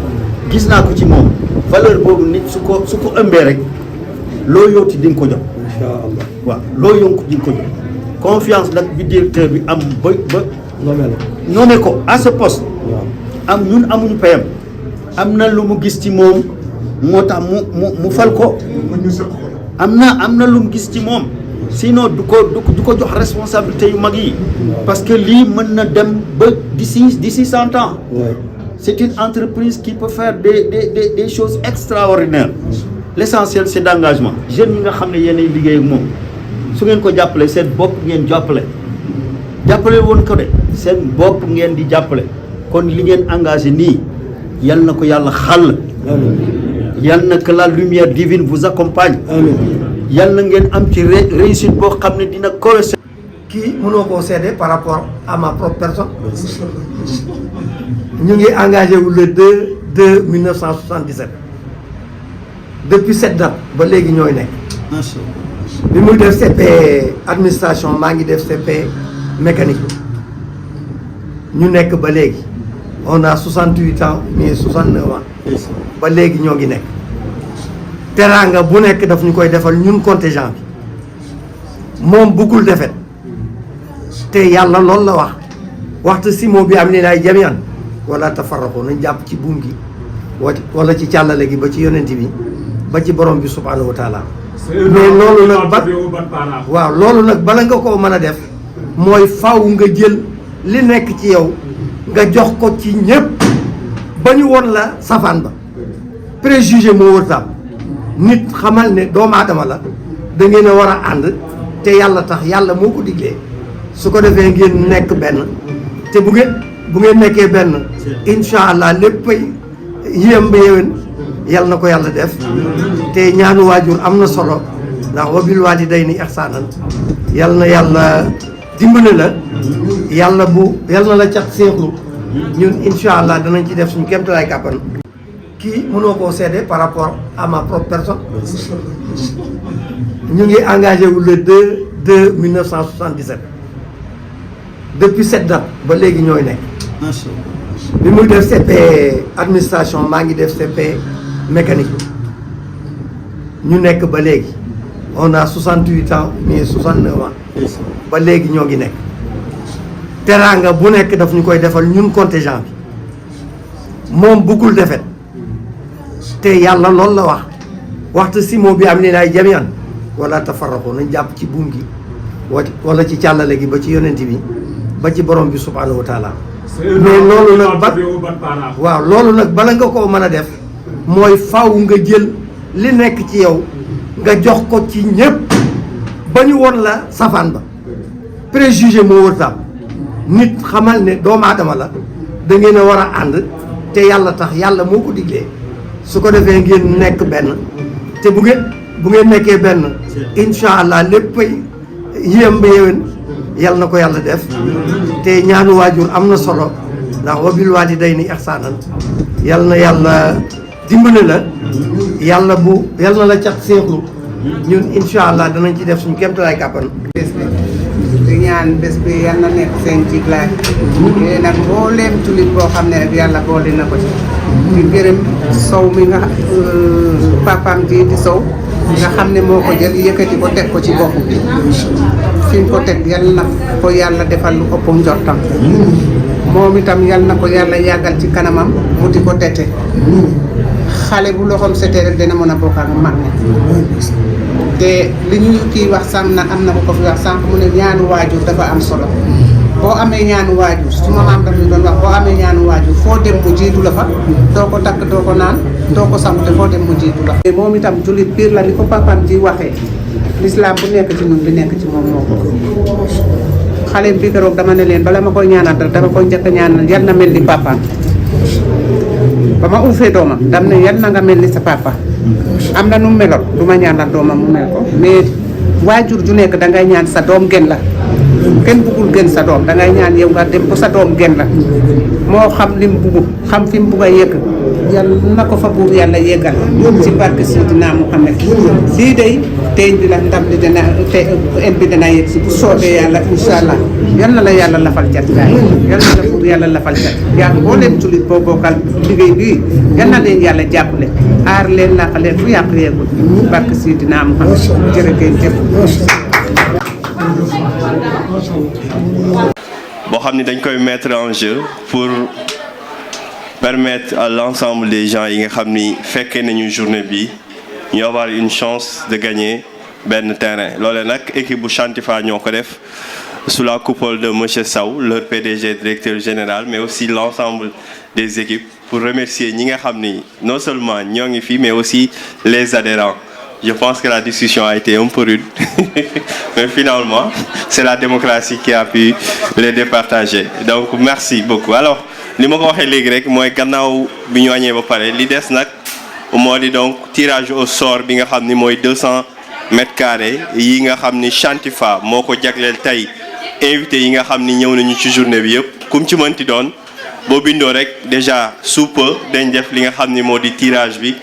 [SPEAKER 13] gis naa ko ci moom valeur boobu nit su ko ëmbee rek loo yowti di nga ko jot insha allah waaw loo yonku di nga ko jot confiance nag bi directeur bi am ba nommé ko à ce poste am ñun amuñu payam am na lu mu gis ci moom moo tax mu fal ko am na lu mu gis ci moom sinon du ko jox responsabilité yu mag yi parce que lii mën na dem ba d'ici 100 ans c'est une entreprise qui peut faire des choses extraordinaires l'essentiel c'est d'engagement jeunes yi nga xam ne yéenay liggéey ak moom su ngeen ko jàppale seen bopp ngeen jàppale woon ko de seen bopp ngeen di jàppale kon li ngeen engagé nii yal na ko yàlla xàll yal na que la lumière divine vous accompagne yal na ngeen am ci réussite boo xam ne dina correspondre.
[SPEAKER 3] kii mënoo koo seede par rapport à ma propre personne ñu ngi engagé wu le 2 1977 depuis cette date ba léegi ñooy nekk bi muy def CP administration maa ngi def CP mécanique ñu nekk ba léegi on a 68 ans mais 69 ans ba léegi ñoo ngi nekk teraanga bu nekk daf ñu koy defal ñun contingent bi moom bëggul defet te yàlla loolu la waxtu simo bi am ni naay jamian wala tafarraqu nañ jàpp ci buum gi wala ci càllale gi ba ci yonent bi ba ci borom bi subhanahu wa taala mais loolu nag loolu nag bala nga koo mën a def mooy faw nga jël li nekk ci yow nga jox ko ci ñépp ba ñu won la safaan ba préjugé moo wërtaam nit xamal ne doomu aadama la da ngeen a war a ànd te yàlla tax yàlla moo ko diglee su ko defee ngeen nekk benn te bu ngeen nekkee benn insha allah léppay yéem ba yéwén yàlla na ko yàlla def te ñaanu waajur am na solo ndax wabil waalidayni ihsaanan yàlla na yàlla dimbale la yàlla na la cat seexlu ñun insha allah danañ ci def suñu kéemtalaay kàppan kii mënoo koo seede par rapport à ma propre personne ñu ngi engagé wu le 2 1977 depuis cette date ba léegi ñooy nekk bi muy def CP administration maa ngi def CP mécanique ñu nekk ba léegi on a 68 ans mais 69 ans ba léegi ñoo ngi nekk teraanga bu nekk daf ñu koy defal ñun contingent bi moom bëggul defet te yàlla loolu la waxtu simo bi am ni naay jamian wala tafarraqu nañ jàpp ci buum gi wala ci càllale gi ba ci yonent bi ba ci borom bi subhanahu wa taala mais loolu nag bala nga koo mën a def mooy faw nga jël li nekk ci yow nga jox ko ci ñépp ba ñu won la safaan ba préjugé moo wërtaam nit xamal ne doomu aadama la da ngeen a war a ànd te yàlla tax yàlla moo ko diglee su ko defee ngeen nekk benn te bu ngeen nekkee benn incha allah léppay yéem ba yéwén yàlla na ko yàlla def te ñaanu waajur am na solo ndax wa bil waalidayni ihsaanan yàlla na yàlla dimbale la yàlla na la cat seexlu ñun incha allah danañ ci def suñu kéemtalaay kàppan.
[SPEAKER 19] di ñaan bés bi yal na nekk seen jiglaay yéen nag mbooleem jullit boo xam ne rek yàlla boole na ko ci di gërëm sow mi nga papaam ji di sow nga xam ne moo ko jël yëkkati ko teg ko ci bopp bi fi mu ko teg yal na ko yàlla defal lu ëpp njortam moom itam yal na ko yàlla yàggal ci kanamam mu di ko tete xale bu loxoom setee rek dina mën a bokk ak mag ne te li ñu kii wax sànq na am na ko fi wax sànq mu ne ñaanu waajur dafa am solo boo amee ñaanu waajur su ma maam daf ñu doon wax boo amee ñaanu waajur foo dem mu jiitu la fa doo ko takk doo ko naan doo ko sangu te foo dem mu jiitu la fa moom itam jullit biir la ni ko papam ji waxee l'islam bu nekk ci ñun bi nekk ci moom moo ko xale bi keroog dama ne leen bala ma koy ñaanal dama koy njëkk a ñaanal yal na mel ni papaam ba ma uufee doomam dam ne yal na nga mel ni sa papa am na nu meloon du ma ñaanal doomam mu mel ko mais waajur ju nekk dangay ñaan sa doom gën la kenn bëggul gën sa doom dangay ñaan yow nga dem ba sa doom gën la moo xam lim bugg xam fi mu bugg a yegg yàlla na ko fa buur yàlla yeggal ci barke Seydina Muhammad lii day teeñ bi la ndam li dana te en bi dana yegg si bu soobee yàlla incha allah yal na la yàlla lafal cat gaay yal na la buur yàlla lafal cat yaa boo leen jullit boo bokkal liggéey bii yal na leen yàlla jàppale aar leen laq leen fu yàq yeegul barke Seydina Muhammad jërëjëf
[SPEAKER 4] boo xam ni dañ koy mettre en jeu pour permettre à l'ensemble des gens yi nga xam ni fekkee nañu journée bi ñu avoir une chance de gagner benn terrain loole nag équipe bu Chantifa ñoo ko def sous la coupole de monsieur Sow leur PDG directeur général mais aussi l'ensemble des équipes pour remercier ñi nga xam ni non seulement ñoo ngi fi mais aussi les adhérents. Je pense que la discussion a été un peu rude mais finalement c'est la démocratie qui a pu les départager donc merci beaucoup. Alors li ma ko waxee léegi rek mooy gannaaw bi ñu añee ba pare li des nag moo di donc tirage au sort bi nga xam ni mooy 200 mètres carrés yi nga xam ni Chantifa moo ko jagleel tey invité yi nga xam ni ñëw nañu ci journée bi yëpp kum ci mënti doon boo bindoo rek déjà sous peu dañ def li nga xam ni moo di tirage bi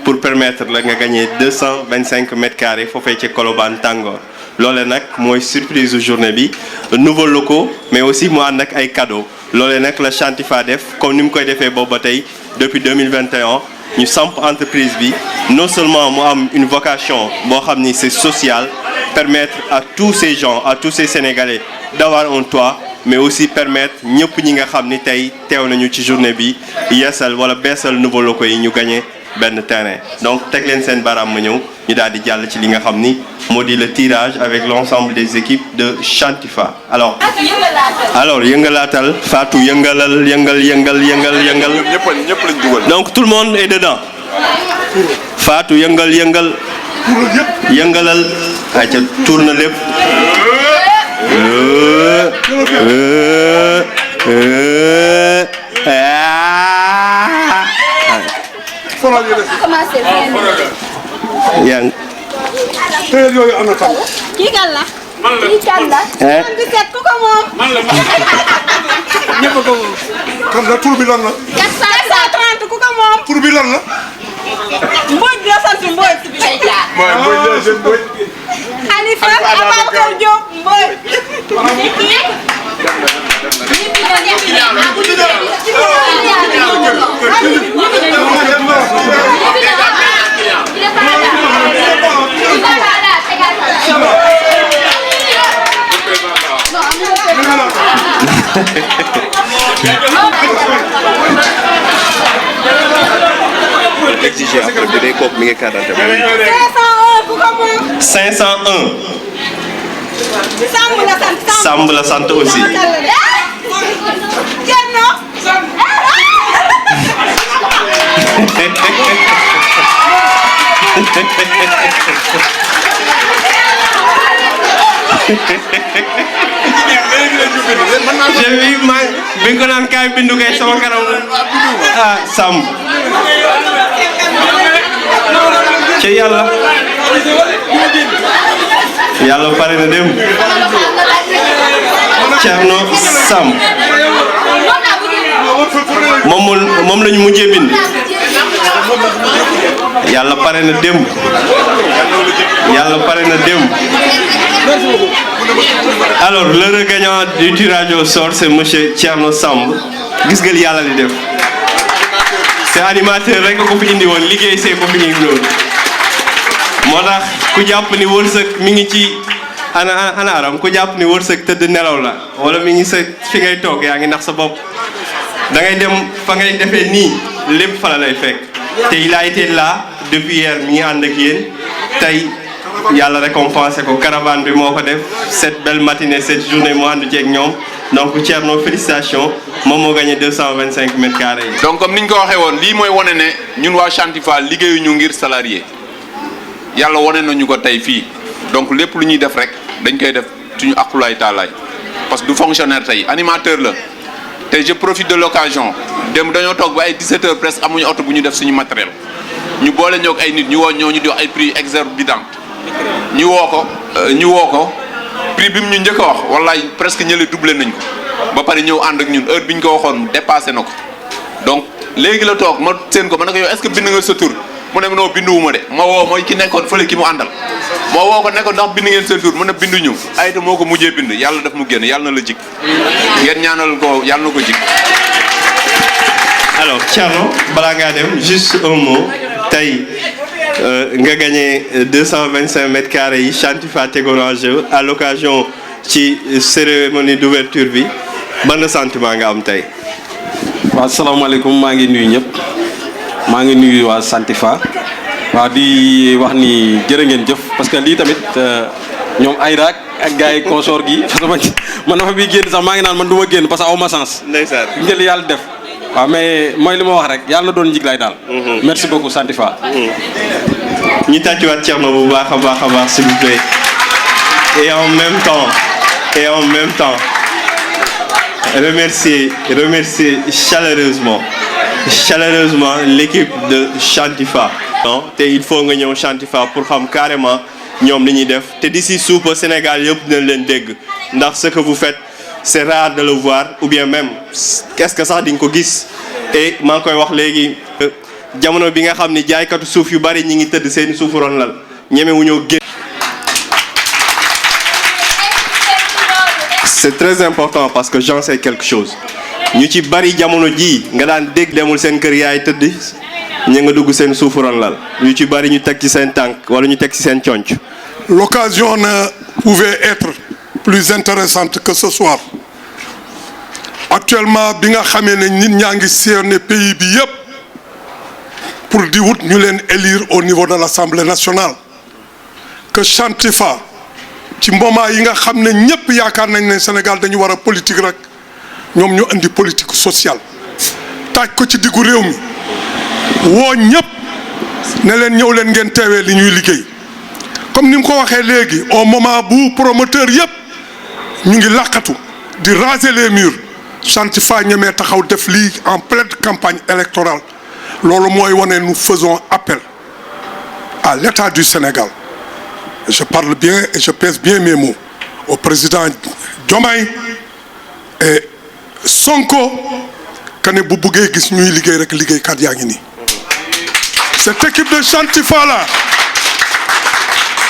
[SPEAKER 4] pour permettre la nga gagner 225 mètres carrés foofee ci Colobane Tàngoor loole nag mooy surprise journée bi nouveaux locaux mais aussi mu ànd ak ay cadeaux loole nag la Chantifa def comme ni mu koy defee boobu ba tey depuis 2021 ñu samp entreprise bi non seulement mu am une vocation boo xam ni c'est social permettre à tous ces gens à tous ces Sénégalais d'avoir un toit mais aussi permettre ñëpp ñi nga xam ni tey teew nañu ci journée bi yeesal wala beesal nouveaux locaux yi ñu gagner benn terrain donc teg leen seen baaraam ma ñëw ñu daal di jàll ci li nga xam ni moo di le tirage avec l'ensemble des équipes de Chantifa alors yëngalaatal Fatou yëngal ñëpp lañ dugal donc tout le monde est dedans Fatou yëngalal ay ca tourne lépp yaa ngi.
[SPEAKER 14] tey yooyu am na tam.
[SPEAKER 5] kii kan la.
[SPEAKER 14] man la
[SPEAKER 5] kii kan la. man di seet ku ko moom.
[SPEAKER 14] man la ñëpp a ko moom. kan la tur bi lan la.
[SPEAKER 5] 430 ku ko moom.
[SPEAKER 14] tur bi lan la.
[SPEAKER 5] Mbodj la sant Mbodj.
[SPEAKER 14] mooy Mbodj la jeune Mbodj.
[SPEAKER 5] Khalifa Ababacar Diop Mbodj.
[SPEAKER 4] Exiger après bu dee kooku mi ngi carte d'identité.
[SPEAKER 5] 501 ku ko moom.
[SPEAKER 4] 501.
[SPEAKER 5] Samb la sant.
[SPEAKER 4] Samb la sant aussi.
[SPEAKER 5] Jenno.
[SPEAKER 4] J'ai vu bi nga ko naan kaay bindu kay sama kanam ah Samb ci yàlla pare na dem Thierno Samb moom lañu mujjee bind yàlla pare na dem alors le gagnant du tirage au sort c'est monsieur Thierno Samb gis nga li yàlla di def c'est animateur rek ko fi indi woon liggéey see ko fi indi woon moo tax ku jàpp ni wërsëg mi ngi ci ana aram ku jàpp ni wërsëg tëdd nelaw la wala mi ngi sa fi ngay toog yaa ngi nax sa bopp da ngay dem fa ngay defee nii lépp fa la lay fekk te il a été là depuis hier mi ngi ànd ak yéen tey yàlla récompensé ko caravane bi moo ko def cette belle matinée cette journée mu ànd ceeg ñoom donc Thierno félicitations moom moo gagné 225 mètres carrés yi.
[SPEAKER 7] donc comme ni ñu ko waxee woon lii mooy wane ne ñun waa Chantifa liggéeyuñu ngir salarié yàlla wane nañu ko tey fii donc lépp lu ñuy def rek dañ koy def suñu akulaay taalaay parce que du fonctionnaire tey animateur la te je profite de l'occasion dem dañoo toog ba ay 17h presque amuñu oto bu ñu def suñu matériel ñu boole ñoo ay nit ñu woo ñoo ñu di wax ay prix exorbitant ñu woo ko prix bi mu ñu njëkk a wax wallaay presque ñële doublé nañ ko ba pare ñëw ànd ak ñun heure bi ñu ko waxoon dépassé na ko donc léegi la toog ma seen ko ma ne ko yow est-ce que bind nga sa tur mu ne non binduwuma de ma woo mooy ki nekkoon fële ki mu àndal ma woo ko ne ko ndax bind ngeen seen tur mu ne binduñu ayita moo ko mujjee bind yàlla daf mu génn yàlla na la jik ngeen ñaanal ko yàlla na ko jik.
[SPEAKER 4] alors Thierno balaa ngaa dem juste un mot tey nga gagné 225 mètres carrés yi Chantifa tegoon en jeu à l'occasion ci cérémonie d'ouverture bi ban sentiment nga am tey.
[SPEAKER 20] waaw salaamaaleykum maa ngi nuyu ñëpp maa ngi nuyu waa Chantifa waaw di wax ni jërë ngeen jëf parce que lii tamit ñoom Ayra ak gars yi consort gi parce que man dafa bi génn sax maa ngi naan man du ma génn parce que aw ma sens.
[SPEAKER 4] ndeysaan
[SPEAKER 20] njël yàlla def. waaw mais mooy li ma wax rek yàlla na doon njiglaay daal. merci beaucoup Chantifa.
[SPEAKER 4] ñu tàccuwaat Thierno bu baax a baax s'il vous plaît. et en même temps remercier chaleureusement l'équipe de Chantifa. te il faut nga ñëw Chantifa pour xam carrément ñoom li ñuy def te d'ici suupa Sénégal yëpp dinañ leen dégg ndax ce que vous faites c'est rare de le voir ou bien même qu'est-ce que sax di nga ko gis et maa ngi koy wax léegi jamono bi nga xam ni jaaykatu suuf yu bari ñi ngi tëdd seeni suufu ron lal ñeme wu ñoo génn. c'est très important parce que j'en sais quelque chose ñu ci bari jamono ji nga daan dégg demul seen kër yaay tëdd ña nga dugg seen suufu ron lal ñu ci bari ñu teg ci seen tànk wala ñu teg ci seen conc.
[SPEAKER 14] L'occasion ne pouvait être plus intéressante que ce soir. Actuellement bi nga xamee ne nit ñaa ngi sillonner pays bi yépp pour di wut ñu leen élire au niveau de l'Assemblée nationale que Chantifa ci moment yi nga xam ne ñépp yaakaar nañ ne Sénégal dañu war a politique rek ñoom ñu indi politique sociale taaj ko ci diggu réew mi woo ñépp ne leen ñëw leen ngeen teewee li ñuy liggéey comme ni mu ko waxee léegi au moment bu promoteur yépp ñu ngi làqatu di raser les murs Chantifa ñemee taxaw def lii en pleine campagne électorale loolu mooy wane nous faisons appel à l'État du Sénégal je parle bien et je pèse bien mes mots au président Diomaye et Sonko que ne bu buggee gis ñuy liggéey rek liggéeykat yaa ngi nii cette équipe de Chantifa là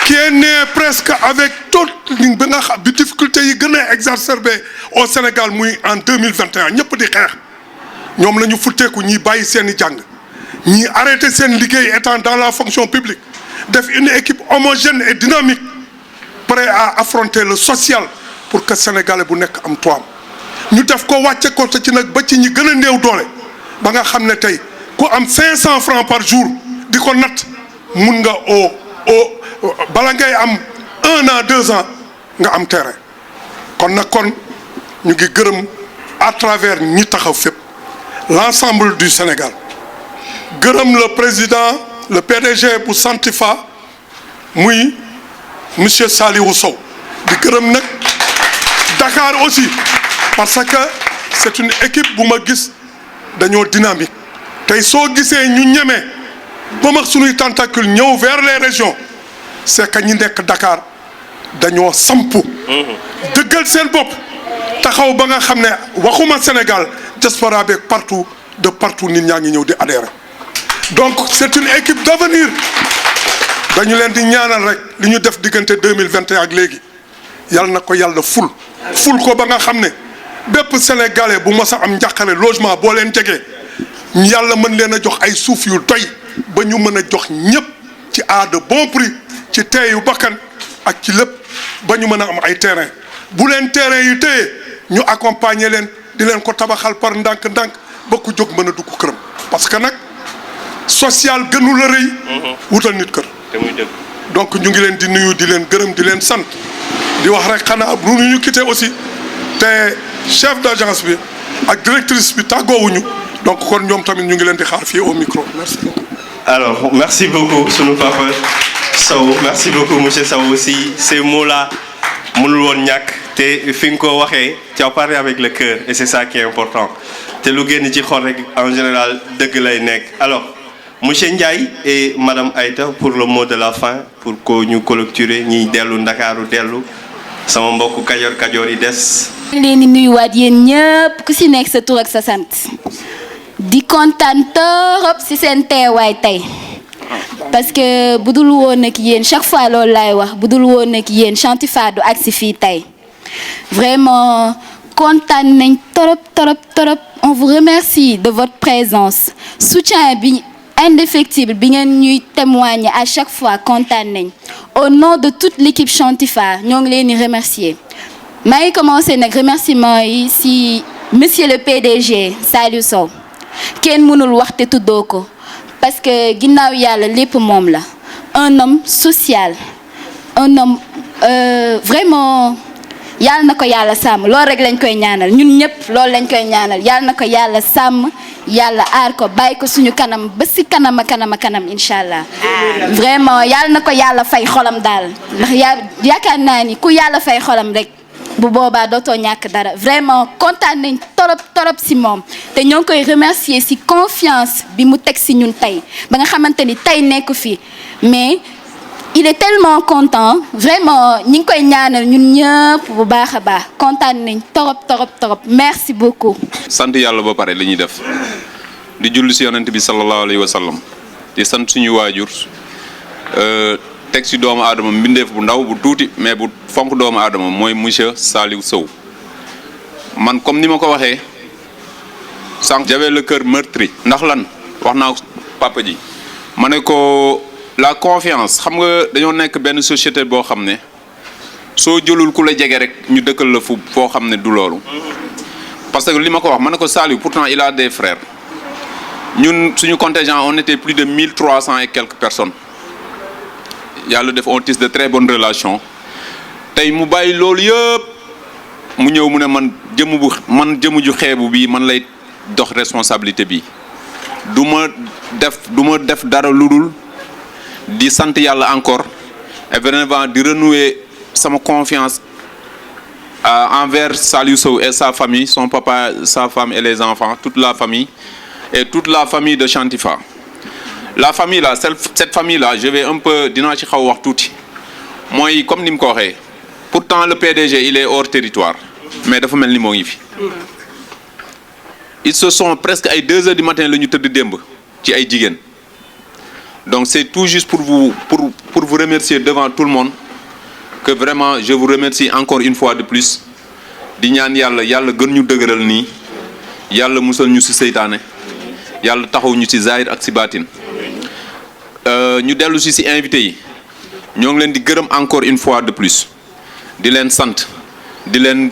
[SPEAKER 14] qui est née presque avec toute li nga xam bi difficulté yi gën a exacerbé au Sénégal muy en 2021 ñëpp di xeex ñoom la ñu futteeku ñi bàyyi seen i jàng ñi arrêté seen liggéey étant dans la fonction publique def une équipe homogène et dynamique prêt à affronter le social pour que sénégalais bu nekk am toam ñu def ko wàcce ko te ci nag ba ci ñi gën a néew doole ba nga xam ne tey ku am 500 francs par jour di ko natt mun nga bala ngay am 1 an 2 ans nga am terrain kon nag kon ñu ngi gërëm à travers ñi taxaw fépp l'ensemble du Sénégal gërëm le président le PDG bu Chantifa muy monsieur Saliou Sow di gërëm nag Dakar aussi parce que c'est une équipe bu ma gis dañoo dynamique tey soo gisee ñu ñeme ba mag suñuy tentacule ñëw vers les régions c'est que ñi nekk Dakar dañoo sampu dëggal seen bopp taxaw ba nga xam ne waxuma Sénégal diaspora beeg partout de partout nit ñaa ngi ñëw di adhérer donc c'est une équipe d'avenir dañu leen di ñaanal rek li ñu def diggante 2021 ak léegi yàlla na ko yàlla ful ko ba nga xam ne bépp sénégalais bu mos a am njàqare logement boo leen jegee yàlla mën leen a jox ay suuf yu doy ba ñu mën a jox ñëpp ci à de bon prix ci teeyu bakkan ak ci lépp ba ñu mën a am ay terrain bu leen terrain yi téye ñu accompagner leen di leen ko tabaxal par ndànk-ndànk ba ku jóg mën a dugg këram parce que nag social gënu la rëy wutal nit kër donc ñu ngi leen di nuyu di leen gërëm di leen sant di wax rek xanaa bu ñu quitté aussi te chef d'agence bi ak directrice bi tàggoowuñu donc kon ñoom tamit ñu ngi leen di xaar fii au micro merci beaucoup.
[SPEAKER 4] Alors merci beaucoup sunu papa Sow merci beaucoup monsieur Sow aussi ces mots-là mënul woon ñàkk te fi nga ko waxee tu as parlé avec le cœur et c'est ça qui est important te lu génn ci xol rek en général dëgg lay nekk. Alors monsieur Ndiaye et madame Aïta pour le mot de la fin pour que ñu clôturer ñiy dellu Ndakaaru dellu sama mbokku kajoor yi des.
[SPEAKER 6] maa ngi leen di nuyuwaat yéen ñëpp ku si nekk sa tur ak sa sant di kontaan torop si seen teewaay tey parce que bu dul woon ak yéen chaque fois loolu laay wax bu dul woon ak yéen Chantifa du agsi fii tey vraiment kontaan nañ torop on vous remercie de votre présence soutien bi indéfectible bi ngeen ñuy témoigner à chaque fois kontaan nañ au nom de toute l'équipe Chantifa ñoo ngi leen di remercier maa ngi commencé nag remerciement yi si monsieur le PDG Saliou Sow kenn mënul wax te tuddoo ko parce que ginnaaw yàlla lépp moom la un homme social un homme vraiment yàlla na ko yàlla sàmm loolu rek lañ koy ñaanal ñun ñëpp loolu lañ koy ñaanal yàlla na ko yàlla sàmm yàlla aar ko bàyyi ko suñu kanam ba si kanam incha allah vraiment yàlla na ko yàlla fay xolam daal ndax yaakaar naa ni ku yàlla fay xolam rek bu boobaa dootoo ñàkk dara vraiment kontaan nañ torop si moom te ñoo ngi koy remercier si confiance bi mu teg si ñun tey ba nga xamante ni tey nekk fii mais il est tellement content vraiment ñi ngi koy ñaanal ñun ñëpp bu baax a baax kontaan nañ torop merci beaucoup.
[SPEAKER 7] sant yàlla ba pare li ñuy def di julli si yonent bi sallallahu alayhi wa sallam di sant suñu waajur teg si doomu aadama mbindeef bu ndaw bu tuuti mais bu fonk doomu aadama mooy monsieur Saliou Sow man comme ni ma ko waxee sànq j'avais le cœur meurtri ndax lan wax naa papa ji ma ne ko la confiance xam nga dañoo nekk benn société boo xam ne soo jëlul ku la jege rek ñu dëkkal la foo xam ne du loolu parce que li ma ko wax ma ne ko Saliou pourtant il a des frères ñun suñu contingent on était plus de 1300 et quelques personnes yàlla def on tisse de très bonnes relations tey mu bàyyi loolu yëpp mu ñëw mu ne man jëmu ju xeebu bi man lay dox responsabilité bi du ma def dara lu dul di sant yàlla encore et vraiment di renouer sama confiance envers Saliou Sow et sa famille son papa sa femme et les enfants toute la famille et toute la famille de Chantifa. La famille là cette famille là je vais un peu dinaa ci xaw wax tuuti mooy comme ni mu ko waxee pourtant le PDG il est hors territoire mais dafa mel ni moo ngi fi. Ils se sont presque ay 2 heures du matin la ñu tëdd démb ci ay jigéen donc c'est tout juste pour vous remercier devant tout le monde que vraiment je vous remercie encore une fois de plus di ñaan yàlla gën ñu dëgëral nii yàlla musal ñu ci seytaane yàlla taxaw ñu ci zahir ak ci baatin. ñu dellu si invité yi ñoo ngi leen di gërëm encore une fois de plus di leen sant di leen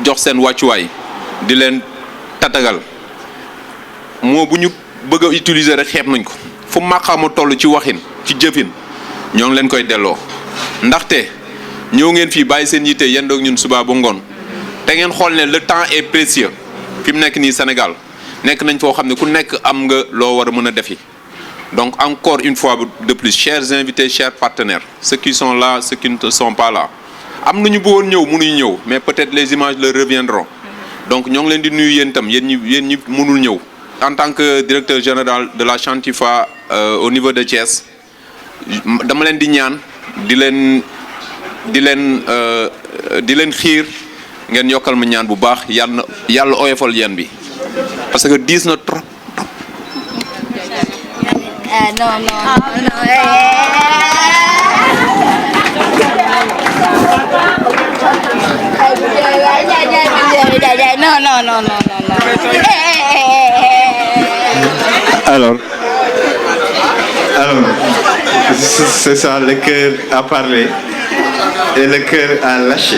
[SPEAKER 7] jox seen wàccuwaay di leen tatagal moo bu ñu bëgg a utiliser rek xeeb nañ ko fu màqaama toll ci waxin ci jëfin ñoo ngi leen koy delloo ndaxte ñëw ngeen fii bàyyi seen yitte yéen doog ñun suba ba ngoon te ngeen xool ne le temps est précieux fi mu nekk nii Sénégal nekk nañ foo xam ne ku nekk am nga loo war a mën a defi. Donc encore une fois de plus chers invités chers partenaires ceux qui sont là ceux qui ne sont pas là am nañu bëggoon ñëw mënuñu ñëw mais peut-être les images leur reviendront donc ñoo ngi leen di nuyu yéen itam yéen ñi mënul ñëw. En tant que directeur général de la Chantifa au niveau de Thiès dama leen di ñaan di leen xiir ngeen yokkal ma ñaan bu baax yàlla oyofal yeen bi parce que diis na trop.
[SPEAKER 6] Non.
[SPEAKER 4] Alors, c'est ça, le cœur a parlé et le cœur a lâché.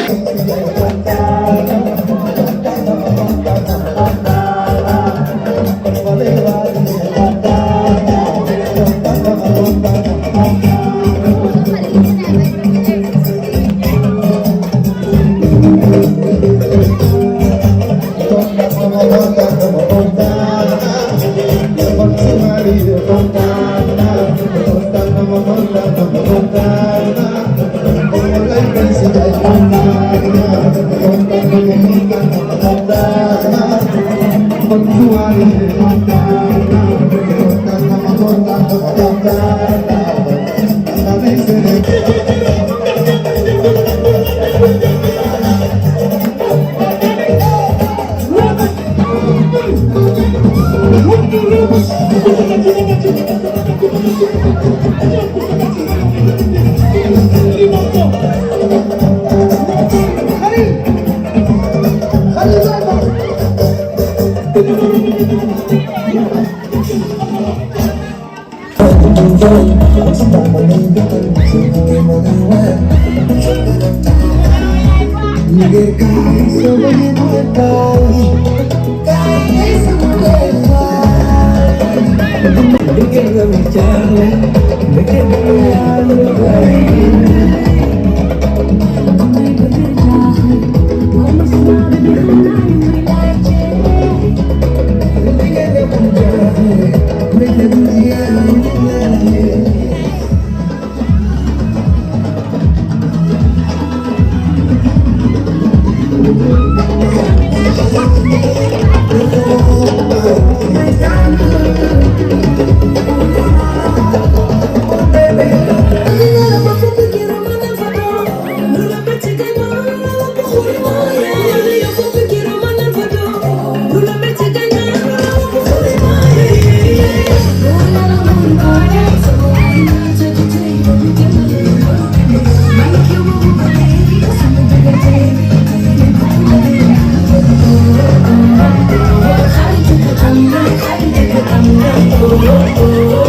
[SPEAKER 21] Oh,